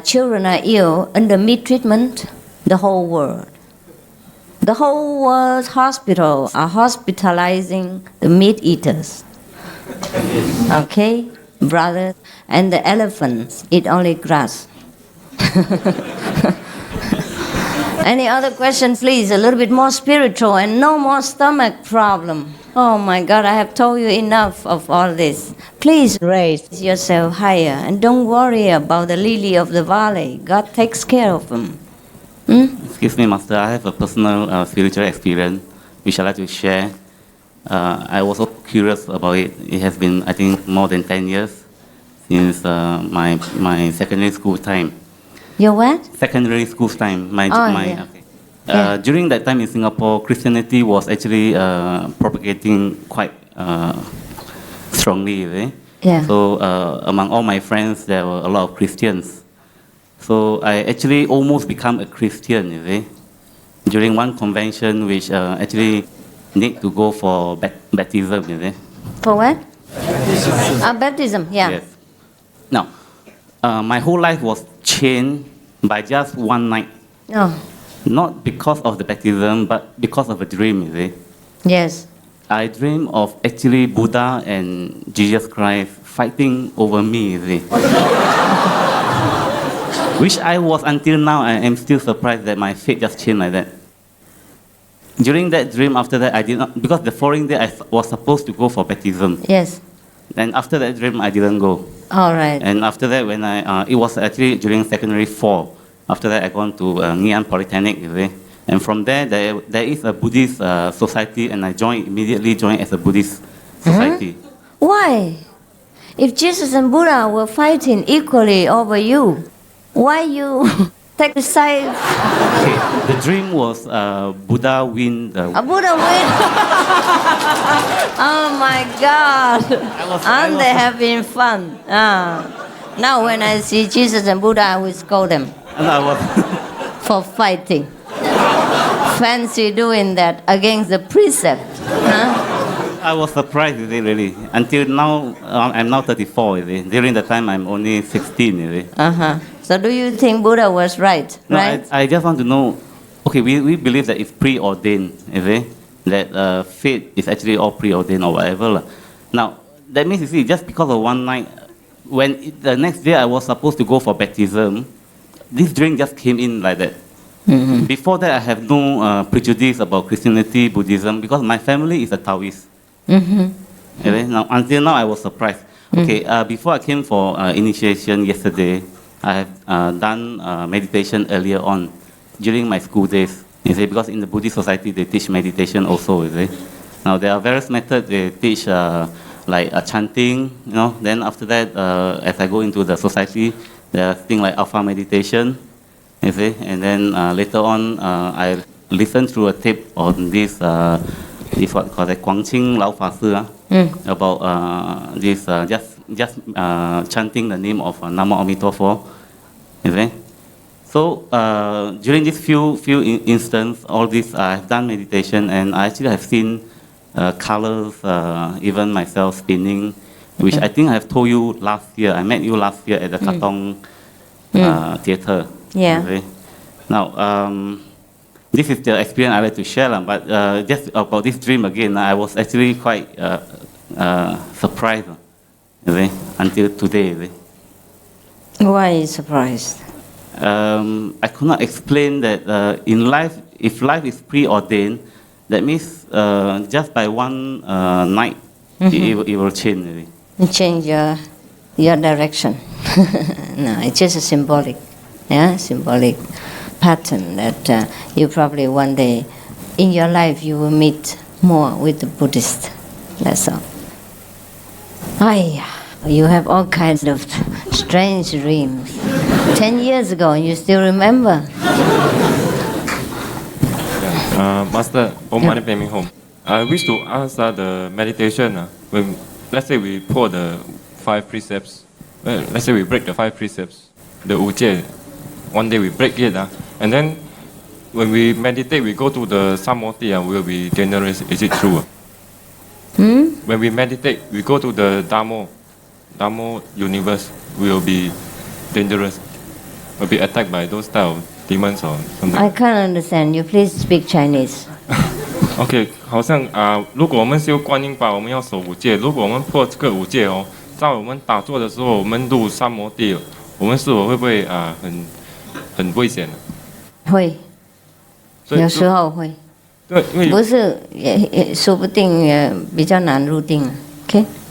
children are ill under meat treatment? The whole world. The whole world's hospitals are hospitalizing the meat eaters. Okay, brothers? And the elephants eat only grass. Any other questions, please? A little bit more spiritual and no more stomach problem. Oh my God, I have told you enough of all this. Please raise yourself higher and don't worry about the lily of the valley. God takes care of them. Excuse me, Master. I have a personal spiritual experience which I'd like to share. I was also curious about it. It has been, I think, more than 10 years since my secondary school time. Your what? Secondary school time. Yeah. During that time in Singapore, Christianity was actually propagating quite strongly. Yeah. So among all my friends, there were a lot of Christians. So I actually almost become a Christian, during one convention which actually need to go for baptism, For what? Baptism, yeah. Yes. Now, my whole life was changed by just one night. Oh. Not because of the baptism, but because of a dream, Yes. I dream of actually Buddha and Jesus Christ fighting over me, Which I was until now, I am still surprised that my fate just changed like that. During that dream, after that, I did not, because the following day I was supposed to go for baptism. Yes. Then after that dream, I didn't go. All right. And after that, when it was actually during secondary 4. After that, I gone to Ngee Ann Polytechnic, and from there is a Buddhist society, and I immediately joined as a Buddhist society. Why? If Jesus and Buddha were fighting equally over you, why you take the side. Okay. The dream was Buddha win the. A Buddha win. Oh my God! Aren't they having fun? Now when I see Jesus and Buddha, I will scold them for fighting. Fancy doing that against the precept. I was surprised, really. Until now, I'm now 34. During the time, I'm only 16. So do you think Buddha was right? No, right? I just want to know. Okay, we believe that it's preordained. That fate is actually all preordained or whatever. Now, that means, you see, just because of one night, when the next day I was supposed to go for baptism, this dream just came in like that. Before that, I have no prejudice about Christianity, Buddhism, because my family is a Taoist. Now, until now, I was surprised. Okay, before I came for initiation yesterday, I have done meditation earlier on during my school days. Because in the Buddhist society, they teach meditation also. Now, there are various methods they teach, like chanting. Then after that, as I go into the society, there are things like alpha meditation. And then later on, I listened through a tape on this what called Guangqing Lao Fa Sư about this just chanting the name of Namo Amitofo. So during these few instances, all this I have done meditation, and I actually have seen colors, even myself spinning, which I think I have told you last year. I met you last year at the Katong Theatre. Yeah. Now, this is the experience I like to share, but just about this dream again, I was actually quite surprised until today. Why are you surprised? I could not explain that in life, if life is preordained, that means just by one night, it will change. You change your direction. No, it's just a symbolic pattern that you probably one day in your life you will meet more with the Buddhist. That's all. You have all kinds of strange dreams. 10 years ago, and you still remember? Master, Om Mani Home. I wish to ask the meditation. When, let's say we pour the 5 precepts. Let's say we break the 5 precepts. The Ujie. One day we break it. And then when we meditate, we go to the Samoti and we'll be generous. Is it true? When we meditate, we go to the Dhammo universe, we will be dangerous. We'll be attacked by those type of demons or something. I can't understand. You please speak Chinese. OK， 好像如果我们修观音法，我们要守5戒。如果我们破这个5戒哦，在我们打坐的时候，我们入三摩地，我们是否会不会很危险呢？会，有时候会。对，因为不是也说不定也比较难入定。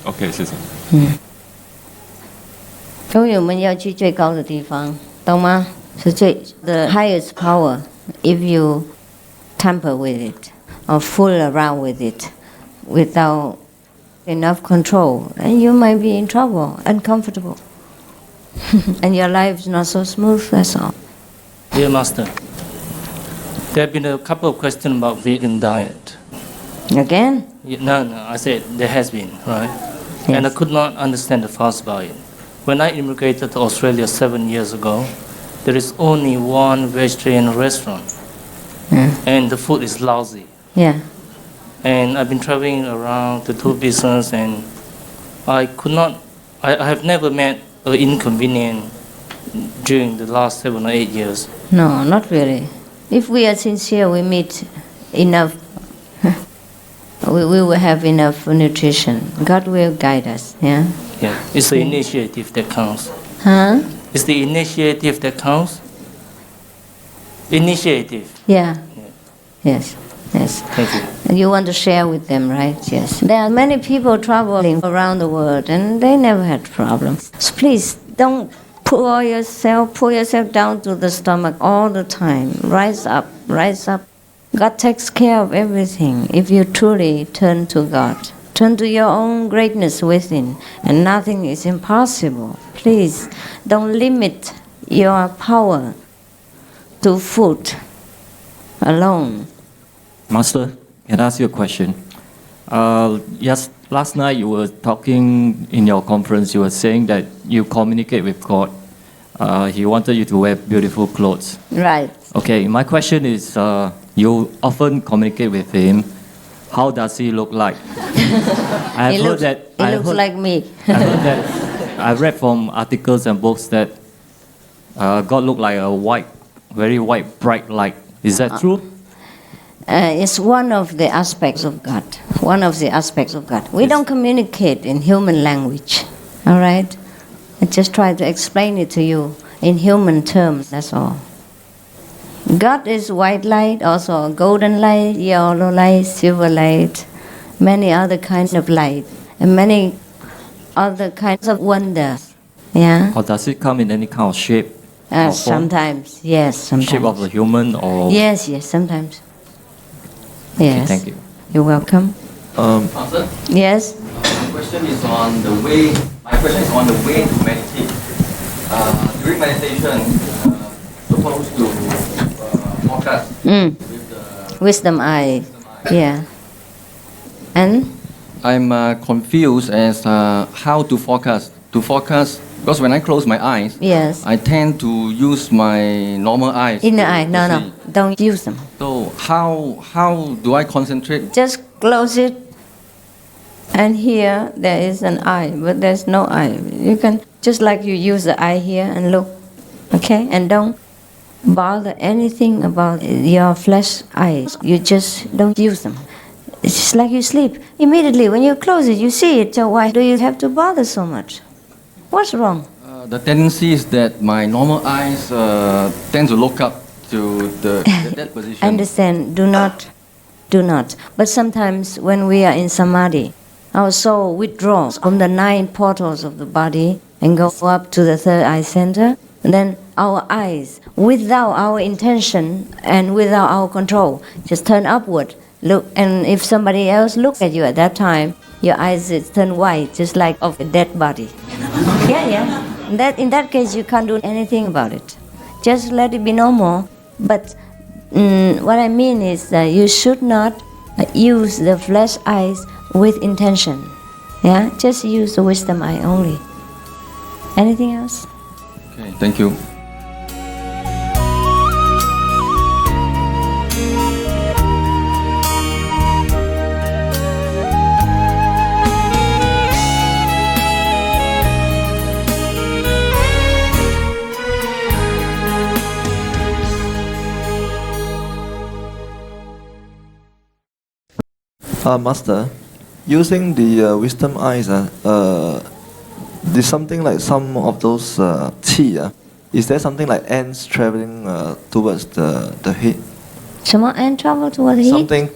OK， 谢谢。所以我们要去最高的地方，懂吗？是the highest power. If you tamper with it or fool around with it without enough control, then you might be in trouble, uncomfortable, and your life is not so smooth. That's all. Dear Master, there have been a couple of questions about vegan diet. Again? No, I said there has been, right? Yes. And I could not understand the fast diet. When I immigrated to Australia 7 years ago, there is only one vegetarian restaurant, and the food is lousy. Yeah. And I've been traveling around to do business, and I have never met an inconvenience during the last 7 or 8 years. No, not really. If we are sincere, we meet enough. We will have enough nutrition. God will guide us. Yeah. Yeah, it's the initiative that counts. Huh? It's the initiative that counts. Initiative. Yeah. Yes. Yes. Thank you. You want to share with them, right? Yes. There are many people traveling around the world, and they never had problems. So please don't pour yourself down to the stomach all the time. Rise up, rise up. God takes care of everything if you truly turn to God. Turn to your own greatness within, and nothing is impossible. Please don't limit your power to food alone. Master, can I ask you a question? Yes, last night you were talking in your conference, you were saying that you communicate with God. He wanted you to wear beautiful clothes. Right. Okay, my question is, you often communicate with him. How does he look like? He looks like me. I read from articles and books that God looked like a very white, bright light. Is that true? It's one of the aspects of God. One of the aspects of God. We don't communicate in human language. All right? I just try to explain it to you in human terms, that's all. God is white light, also golden light, yellow light, silver light, many other kinds of light, and many other kinds of wonders. Yeah? Or does it come in any kind of shape? Or form? Sometimes, yes, sometimes. Shape of a human or... Yes, sometimes. Yes. Okay, thank you. You're welcome. Master? Yes? My question is on the way to meditate. During meditation, supposed to focus with the wisdom eye. Yeah. And? I'm confused as how to focus. Because when I close my eyes, yes, I tend to use my normal eyes. Inner eye, no, don't use them. So how do I concentrate? Just close it, and here there is an eye, but there's no eye. You can, just like you use the eye here and look, okay? And don't bother anything about your flesh eyes. You just don't use them. It's just like you sleep. Immediately when you close it, you see it, so why do you have to bother so much? What's wrong? The tendency is that my normal eyes tend to look up to the dead position. Understand, do not. But sometimes when we are in samadhi, our soul withdraws from the 9 portals of the body and goes up to the third eye center. And then our eyes, without our intention and without our control, just turn upward. Look, and if somebody else looks at you at that time, your eyes turn white, just like of a dead body. Yeah. In that case, you can't do anything about it. Just let it be normal. But what I mean is that you should not use the flesh eyes with intention. Yeah, just use the wisdom eye only. Anything else? Okay, thank you. Master, using the wisdom eyes, there's something like some of those qi. Is there something like ants traveling towards the head? Some ant travel towards the head? Something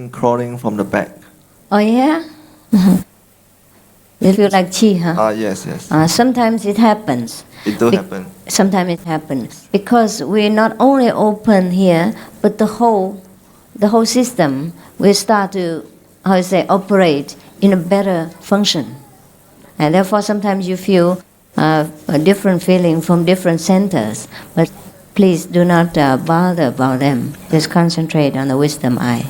crawling from the back. Oh yeah? You feel like qi, huh? Yes. Sometimes it happens. It do happen. Sometimes it happens. Because we not only open here, but the whole system will start to, operate in a better function. And therefore sometimes you feel a different feeling from different centers. But please do not bother about them. Just concentrate on the wisdom eye.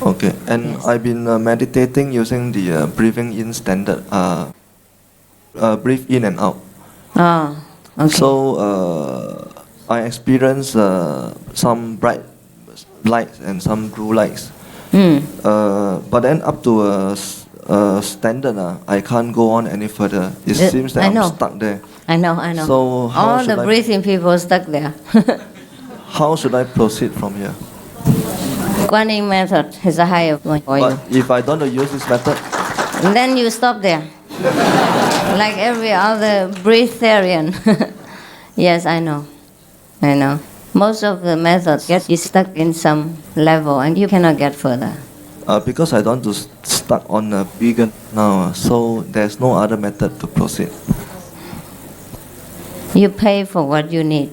Okay, and yes. I've been meditating using the breathing in standard. Breathe in and out. Okay. So I experience some bright lights and some blue lights. But then up to a standard, I can't go on any further. It seems that I'm stuck there. I know. So all the breathing people are stuck there. How should I proceed from here? Guanyin method is a higher one for you. But if I don't use this method, then you stop there. Like every other breatharian. Yes, I know. Most of the methods get you stuck in some level and you cannot get further. Because I don't want to stuck on a vegan now, so there's no other method to proceed. You pay for what you need.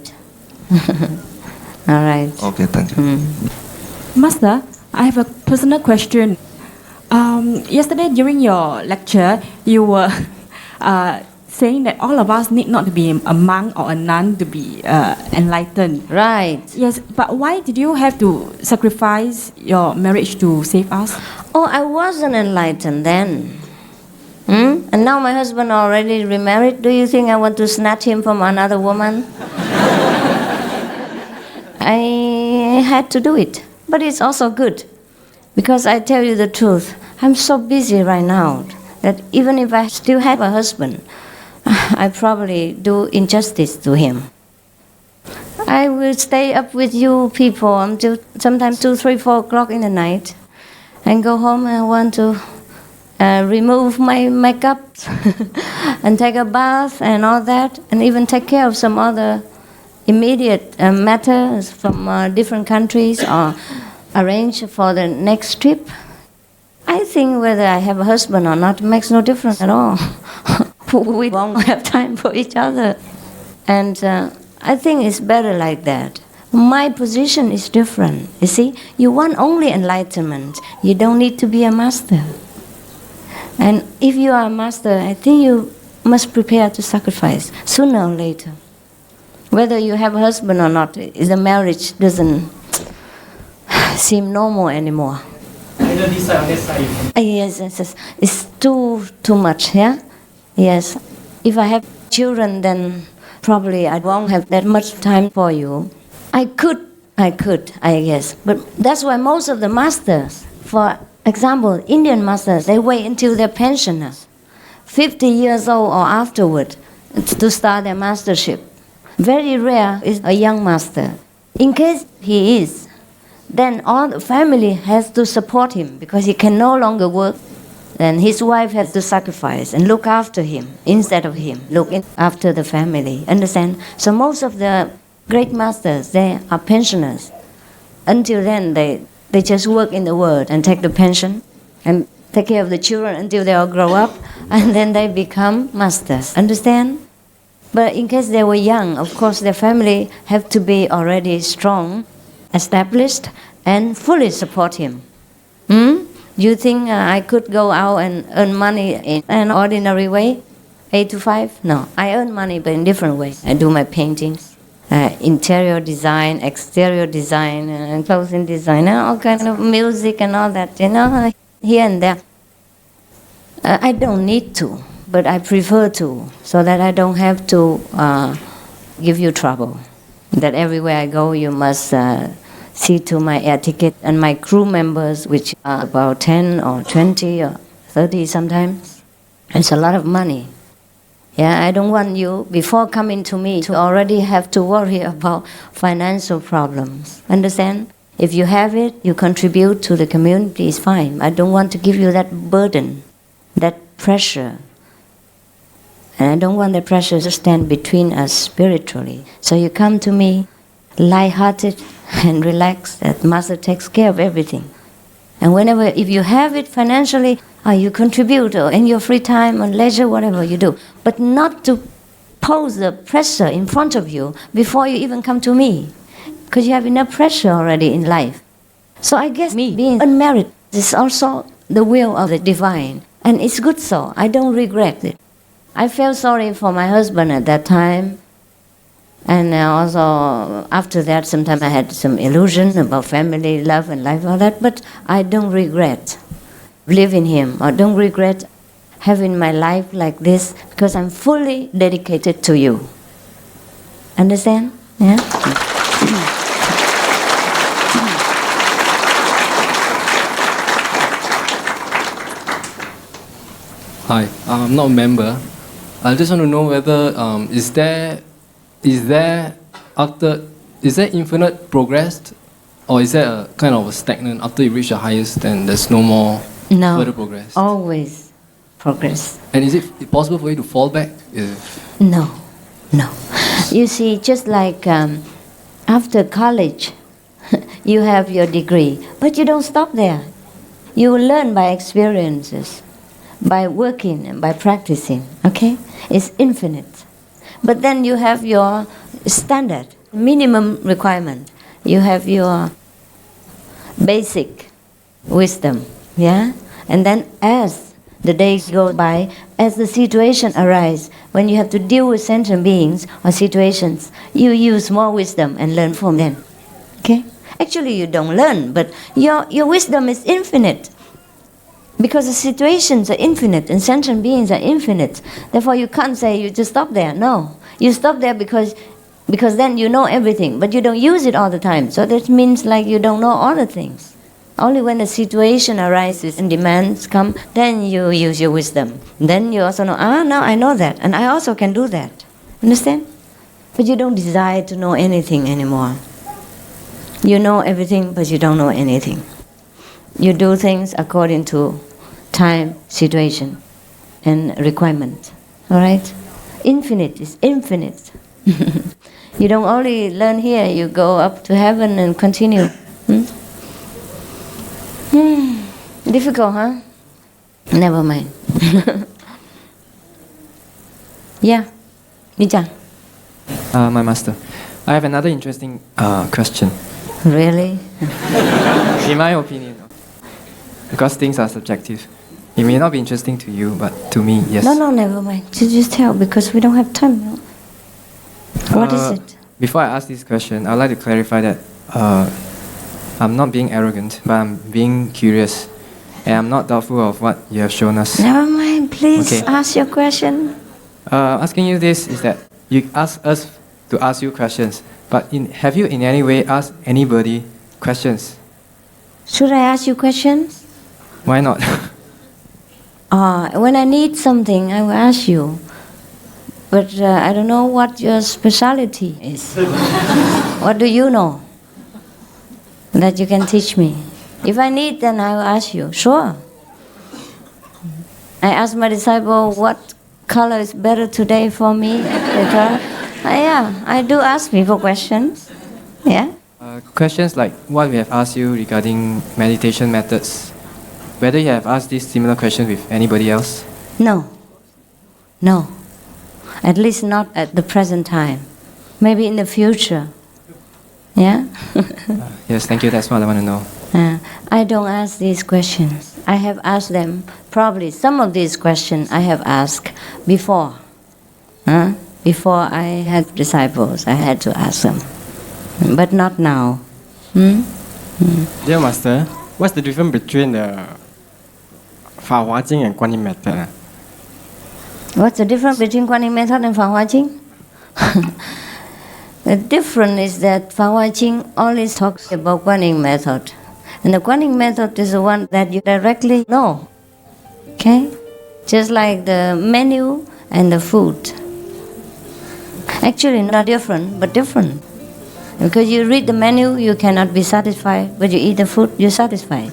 All right. Okay, thank you. Master, I have a personal question. Yesterday during your lecture, you were saying that all of us need not to be a monk or a nun to be enlightened. Right. Yes, but why did you have to sacrifice your marriage to save us? Oh, I wasn't enlightened then. And now my husband already remarried. Do you think I want to snatch him from another woman? I had to do it. But it's also good. Because I tell you the truth, I'm so busy right now that even if I still have a husband, I probably do injustice to him. I will stay up with you people until sometimes 2, 3, 4 o'clock in the night and go home and I want to remove my makeup and take a bath and all that, and even take care of some other immediate matters from different countries or arrange for the next trip. I think whether I have a husband or not makes no difference at all. We won't have time for each other. And I think it's better like that. My position is different. You see, you want only enlightenment. You don't need to be a master. And if you are a master, I think you must prepare to sacrifice sooner or later. Whether you have a husband or not, the marriage doesn't seem normal anymore. Either this side or that side. Yes, it's too much, yeah? Yes. If I have children, then probably I won't have that much time for you. I could, I guess. But that's why most of the masters, for example, Indian masters, they wait until they're pensioners, 50 years old or afterward, to start their mastership. Very rare is a young master. In case he is, then all the family has to support him because he can no longer work. Then his wife has to sacrifice and look after him instead of him looking after the family. Understand? So most of the great masters, they are pensioners. Until then, they just work in the world and take the pension and take care of the children until they all grow up, and then they become masters. Understand? But in case they were young, of course, their family have to be already strong, established, and fully support him. You think I could go out and earn money in an ordinary way, 8 to 5? No, I earn money, but in different ways. I do my paintings, interior design, exterior design, and clothing design, and all kinds of music and all that, here and there. I don't need to, but I prefer to, so that I don't have to give you trouble. That everywhere I go, you must see to my air ticket and my crew members, which are about 10 or 20 or 30 sometimes. It's a lot of money. Yeah, I don't want you, before coming to me, to already have to worry about financial problems. Understand? If you have it, you contribute to the community, it's fine. I don't want to give you that burden, that pressure. And I don't want the pressure to stand between us spiritually. So you come to me, light-hearted and relaxed, that Master takes care of everything. And whenever, if you have it financially, you contribute, or in your free time, on leisure, whatever you do. But not to pose the pressure in front of you before you even come to me. Because you have enough pressure already in life. So I guess me being unmarried is also the will of the divine. And it's good so. I don't regret it. I felt sorry for my husband at that time. And also, after that, sometimes I had some illusion about family, love, and life, all that. But I don't regret living him, or don't regret having my life like this, because I'm fully dedicated to you. Understand? Yeah? Hi, I'm not a member. I just want to know whether is there infinite progress, or is there a kind of a stagnant after you reach the highest, then there's no more further progress? Always progress. And is it possible for you to fall back? No. You see, just like after college, you have your degree, but you don't stop there. You will learn by experiences, by working and by practicing, okay? It's infinite. But then you have your standard, minimum requirement. You have your basic wisdom, yeah? And then as the days go by, as the situation arises, when you have to deal with sentient beings or situations, you use more wisdom and learn from them. Okay? Actually, you don't learn, but your wisdom is infinite. Because the situations are infinite and sentient beings are infinite. Therefore, you can't say you just stop there. No. You stop there because then you know everything, but you don't use it all the time. So that means like you don't know all the things. Only when the situation arises and demands come, then you use your wisdom. Then you also know, now I know that, and I also can do that. Understand? But you don't desire to know anything anymore. You know everything, but you don't know anything. You do things according to time, situation, and requirement. All right? Infinite is infinite. You don't only learn here, you go up to heaven and continue. Difficult, huh? Never mind. Yeah, Mijang. My master, I have another interesting question. Really? In my opinion, because things are subjective, it may not be interesting to you, but to me, yes. No, never mind. Just tell, because we don't have time now. What is it? Before I ask this question, I'd like to clarify that I'm not being arrogant, but I'm being curious. And I'm not doubtful of what you have shown us. Never mind, please ask your question. Asking you this is that you ask us to ask you questions, but have you in any way asked anybody questions? Should I ask you questions? Why not? When I need something, I will ask you. But I don't know what your specialty is. What do you know that you can teach me? If I need, then I will ask you. Sure. I ask my disciple, what color is better today for me? Yeah, I do ask people questions. Yeah. Questions like what we have asked you regarding meditation methods. Whether you have asked these similar questions with anybody else? No. At least not at the present time. Maybe in the future. Yeah? Yes, thank you. That's what I want to know. I don't ask these questions. I have asked them, probably some of these questions I have asked before. Before I had disciples, I had to ask them. But not now. Dear Master, what's the difference between the Fa Jing and Guanyin method? What's the difference between Guanyin method and Fa Jing? The difference is that Fa Jing only talks about Guanyin method. And the Guanyin method is the one that you directly know. Okay? Just like the menu and the food. Actually not different, but different. Because you read the menu, you cannot be satisfied, but you eat the food, you're satisfied.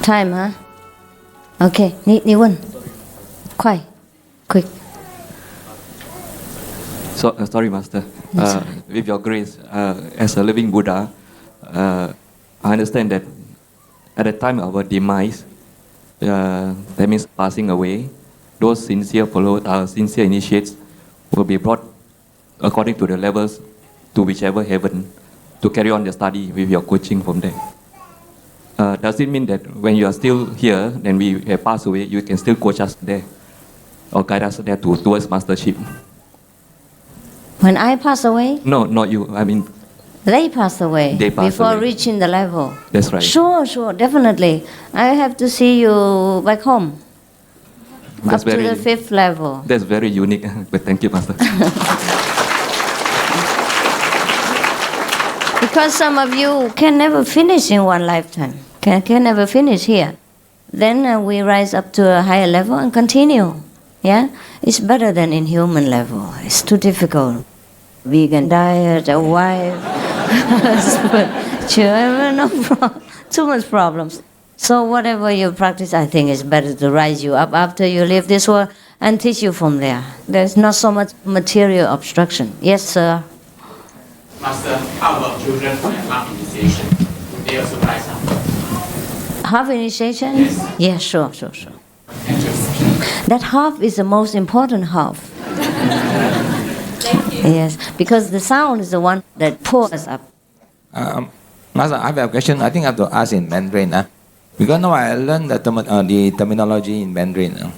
Time, huh? Okay, 你问，快 quick. Sorry, Master. With your grace, as a living Buddha, I understand that at the time of our demise, that means passing away, those sincere followers, sincere initiates will be brought according to the levels to whichever heaven to carry on the study with your coaching from there. Does it mean that when you are still here, then we have passed away, you can still coach us there or guide us there towards mastership? When I pass away? No, not you. I mean, they pass away before reaching the level. That's right. Sure, definitely. I have to see you back home. That's up to the 5th level. That's very unique. But thank you, Master. Because some of you can never finish in one lifetime. Can never finish here. Then we rise up to a higher level and continue. Yeah? It's better than in human level. It's too difficult. Vegan diet, a wife, husband, Sure, no problem. Too much problems. So whatever you practice, I think it's better to rise you up after you leave this world and teach you from there. There's not so much material obstruction. Yes, sir. Master, how about children who have half initiation? They also rise up. Half initiation? Yes. Yeah, sure. That half is the most important half. Yes, because the sound is the one that pulls us up. Master, I have a question. I think I have to ask in Mandarin. Because now I learned the terminology in Mandarin.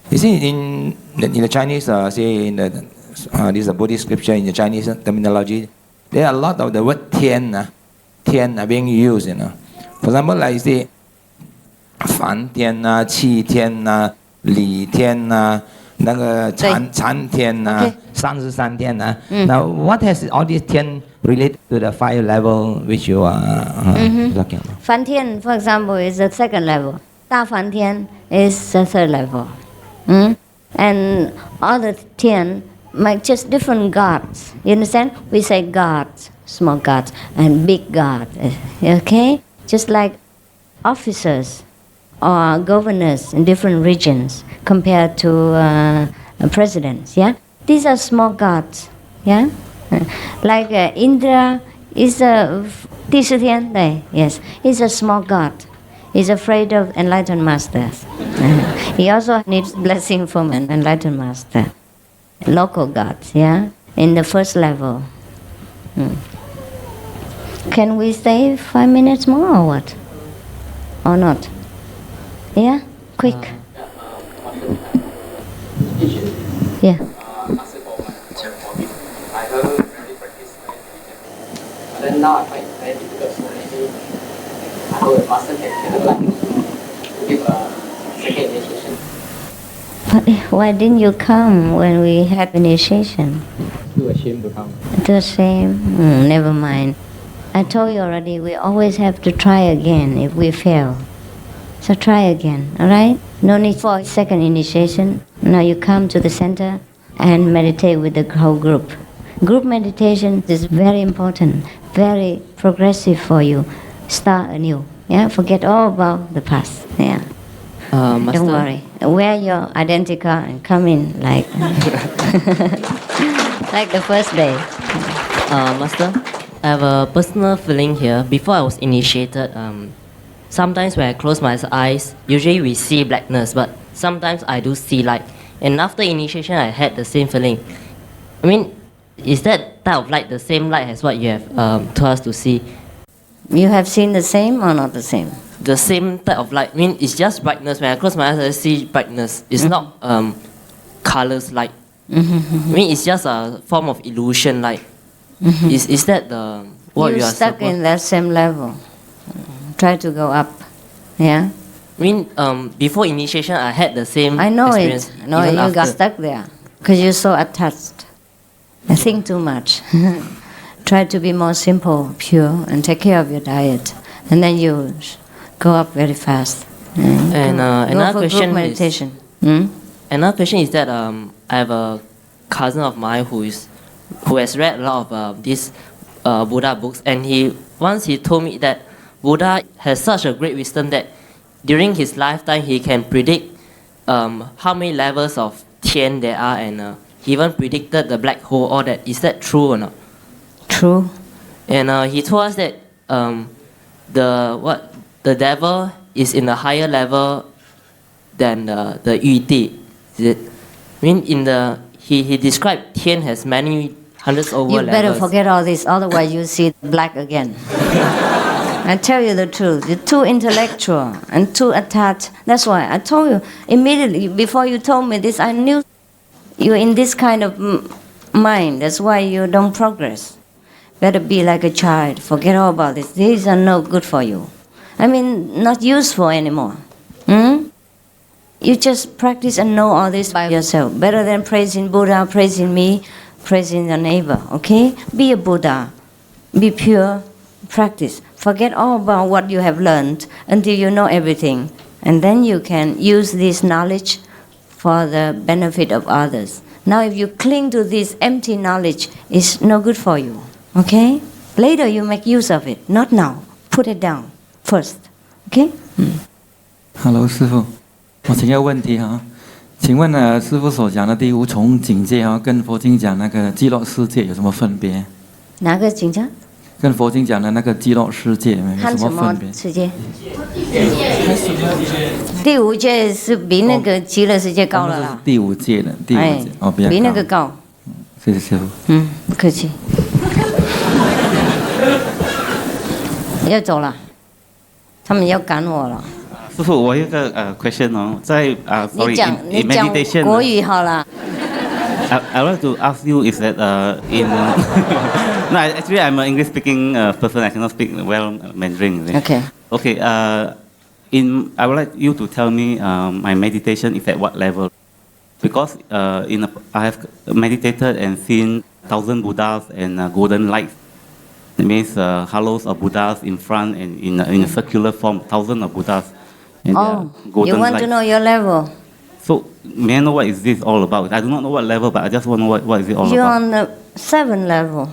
You see, in the Chinese, say in the this Buddhist scripture, in the Chinese terminology, there are a lot of the word tian, tian are being used. For example, like say, fan tian, qi tian, li tian, 那个禅天33天 Now, what has all these 天 related to the 5 level which you are talking about? Fan Tian, for example, is the second level. Da Fan Tian is the third level. And other Tian, like just different gods. You understand? We say gods, small gods, and big god. Okay? Just like officers or governors in different regions compared to presidents, yeah? These are small gods, yeah? Like Indra is a 第十天, yes, he's a small god. He's afraid of enlightened masters. He also needs blessing from an enlightened master. Local gods, yeah? In the first level. Can we stay 5 minutes more or what? Or not? Yeah? Quick. Yeah. Then now I find it very difficult, so maybe I hope the master can give a second initiation. But why didn't you come when we had initiation? Too ashamed to come. Too ashamed? Never mind. I told you already, we always have to try again if we fail. So try again, alright? No need for second initiation. Now you come to the center and meditate with the whole group. Group meditation is very important, very progressive for you. Start anew, yeah? Forget all about the past, yeah? Don't worry. Wear your identical and come in like like the first day. Master, I have a personal feeling here. Before I was initiated, sometimes when I close my eyes, usually we see blackness, but sometimes I do see light. And after initiation, I had the same feeling. I mean, is that type of light the same light as what you have told us to see? You have seen the same or not the same? The same type of light. I mean, it's just brightness. When I close my eyes, I see brightness. It's not colors light. I mean, it's just a form of illusion light. Is that the what you are stuck in that same level? Try to go up, yeah? I mean, before initiation, I had the same experience. I know you got stuck there because you're so attached. I think too much. Try to be more simple, pure, and take care of your diet. And then you go up very fast. And another question meditation. Another question is that I have a cousin of mine who has read a lot of these Buddha books, and once he told me that Buddha has such a great wisdom that during his lifetime he can predict how many levels of Tian there are, and he even predicted the black hole. All that, is that true or not? True. And he told us that the devil is in a higher level than the Yu Di. Is it? I mean, he described Tian has many hundreds over levels. You better forget all this, otherwise you see black again. I tell you the truth, you're too intellectual and too attached. That's why I told you immediately before you told me this, I knew you're in this kind of mind. That's why you don't progress. Better be like a child. Forget all about this. These are no good for you. I mean, not useful anymore. You just practice and know all this by yourself. Better than praising Buddha, praising me, praising your neighbor. Okay? Be a Buddha. Be pure. Practice. Forget all about what you have learned until you know everything. And then you can use this knowledge for the benefit of others. Now if you cling to this empty knowledge, it's no good for you. Okay? Later you make use of it, not now. Put it down first. Okay? Hello， 师父，我请教问题哈，请问师父所讲的第五重境界哈，跟佛经讲那个极乐世界有什么分别？哪个境界？跟佛经讲的那个极乐世界有什么分别？世界？第五界是比那个极乐世界高了啦。第五界的，第五界哦，比较高。比那个高。谢谢师父。不客气。要走了，他们要赶我了。师傅，我有个question 哦，在你讲 meditation 国语好了。I want to ask you is that in no actually I'm an English speaking person. I cannot speak well Mandarin. Okay. Okay. I would like you to tell me my meditation is at what level, because I have meditated and seen 1,000 Buddhas and golden lights. It means halos of Buddhas in front and in a circular form, 1,000 of Buddhas. And you want to know your level? So, may I know what is this all about? I do not know what level, but I just want to know what is it all You're about. on the 7th level.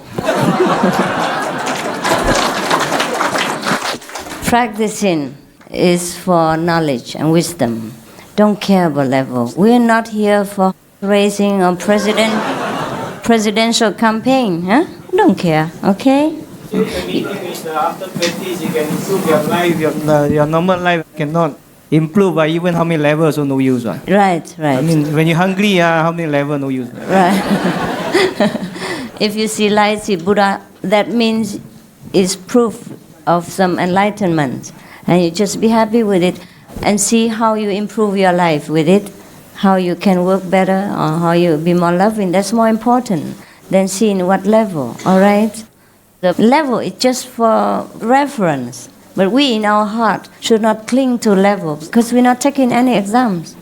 Practicing is for knowledge and wisdom. Don't care about level. We are not here for raising a presidential campaign. Huh? Don't care, okay? After practice, you can improve your life. Your normal life cannot improve by even how many levels, so no use. Right. I mean, when you're hungry, how many levels, no use. Right. If you see light, see Buddha, that means it's proof of some enlightenment. And you just be happy with it and see how you improve your life with it, how you can work better or how you be more loving. That's more important than seeing what level, all right? The level is just for reference. But we in our heart should not cling to levels because we're not taking any exams.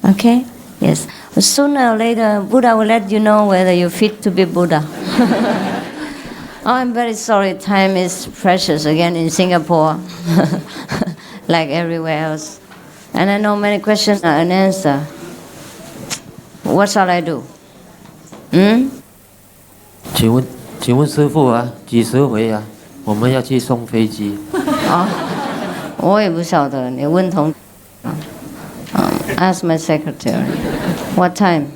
Okay? Yes. But sooner or later, Buddha will let you know whether you're fit to be Buddha. Oh, I'm very sorry. Time is precious again in Singapore, like everywhere else. And I know many questions are unanswered. What shall I do? 请问师父啊，几时回啊？我们要去送飞机。我也不晓得，你问同。Ask my secretary. What time?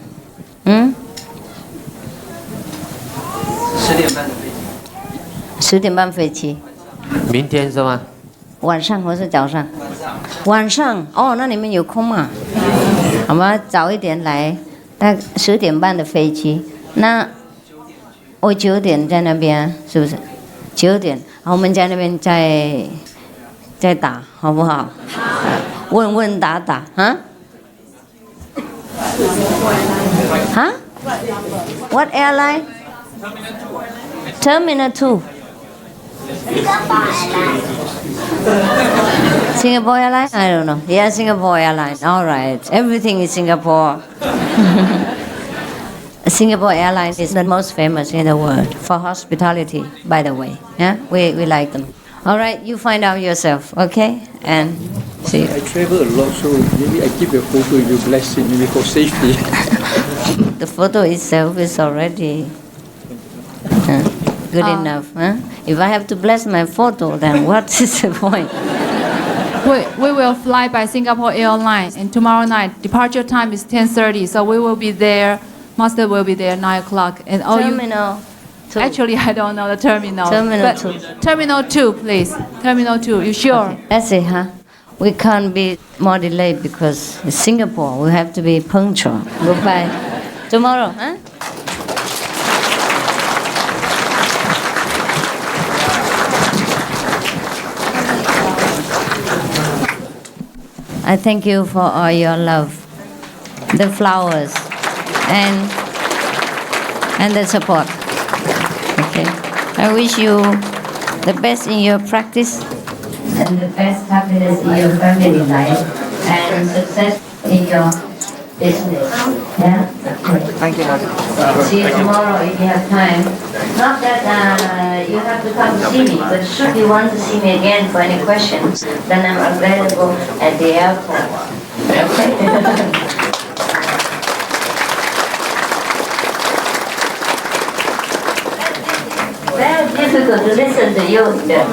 10点半飞机。明天是吗？晚上或是早上？晚上。哦，那你们有空吗？好吧，早一点来，大概10点半的飞机。那我9点在那边，是不是？9点，好，我们在那边再打，好不好？问问答答，啊？What airline? Terminal 2. Singapore Airlines? I don't know. Yeah, Singapore Airlines. All right. Everything is Singapore. Singapore Airlines is the most famous in the world for hospitality, by the way. Yeah, we like them. All right, you find out yourself, okay? And see you. I travel a lot, so maybe I keep a photo if you bless it, maybe for safety. The photo itself is already good enough. Huh? If I have to bless my photo, then what is the point? We will fly by Singapore Airlines, and tomorrow night departure time is 10:30. So we will be there. Master will be there 9 o'clock, and all Terminal 2. Actually, I don't know the terminal. Terminal 2. Terminal 2, please. Terminal 2. You sure? Okay. That's it, huh? We can't be more delayed because it's Singapore. We have to be punctual. Goodbye. Tomorrow, huh? I thank you for all your love, the flowers, and the support. Okay. I wish you the best in your practice and the best happiness in your family life and success in your business. Yeah? Okay. Thank you. See you tomorrow if you have time. Not that you have to come to see me, but should you want to see me again for any questions, then I'm available at the airport. Okay? Very difficult to listen to you. The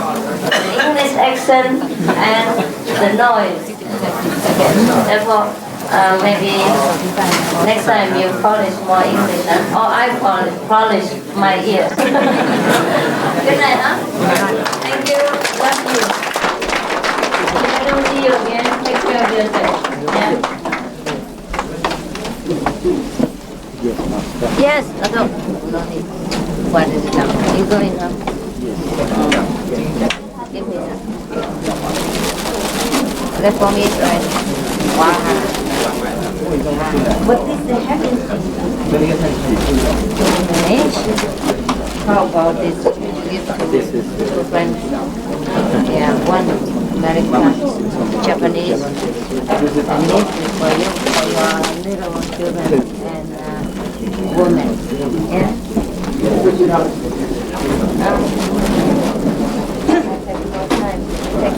English accent and the noise. Okay. Therefore, maybe next time you polish more English, or I polish my ears. Good night, huh? Thank you. Love you. If I don't see you again, take care of yourself. Yeah. Yes, no need. What is it now? You going up? Give me that. That for me is right. Wow. What is the heaven thing? How about this? This is two friends. Yeah, one American, Japanese, and this is for you, for your little children and women. Yeah. Take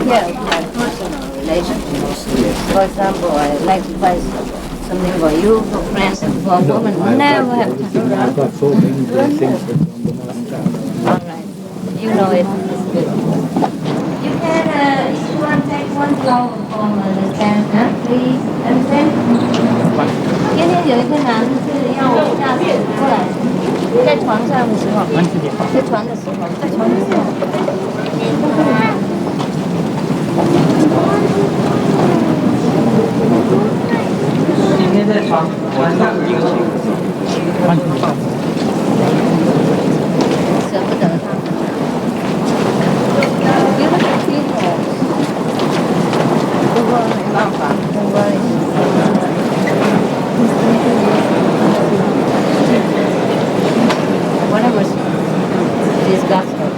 care of my personal relationships. For example, I like to buy something for you, for friends, and for women. Never have time. I've got so many blessings from the Master. All right. You know it. It's good. You can, if you want, take one flower from the stand, huh? Please. Understand? 今天有一个男的是要我下次过来，在床上的时候，在床的时候，在床的时候。今天在床上一个舍不得他们。不过没办法，不过。Whatever is gospel.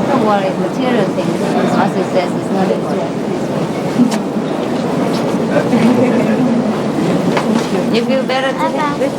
Don't worry, material things, Master says, is not important. You feel better today?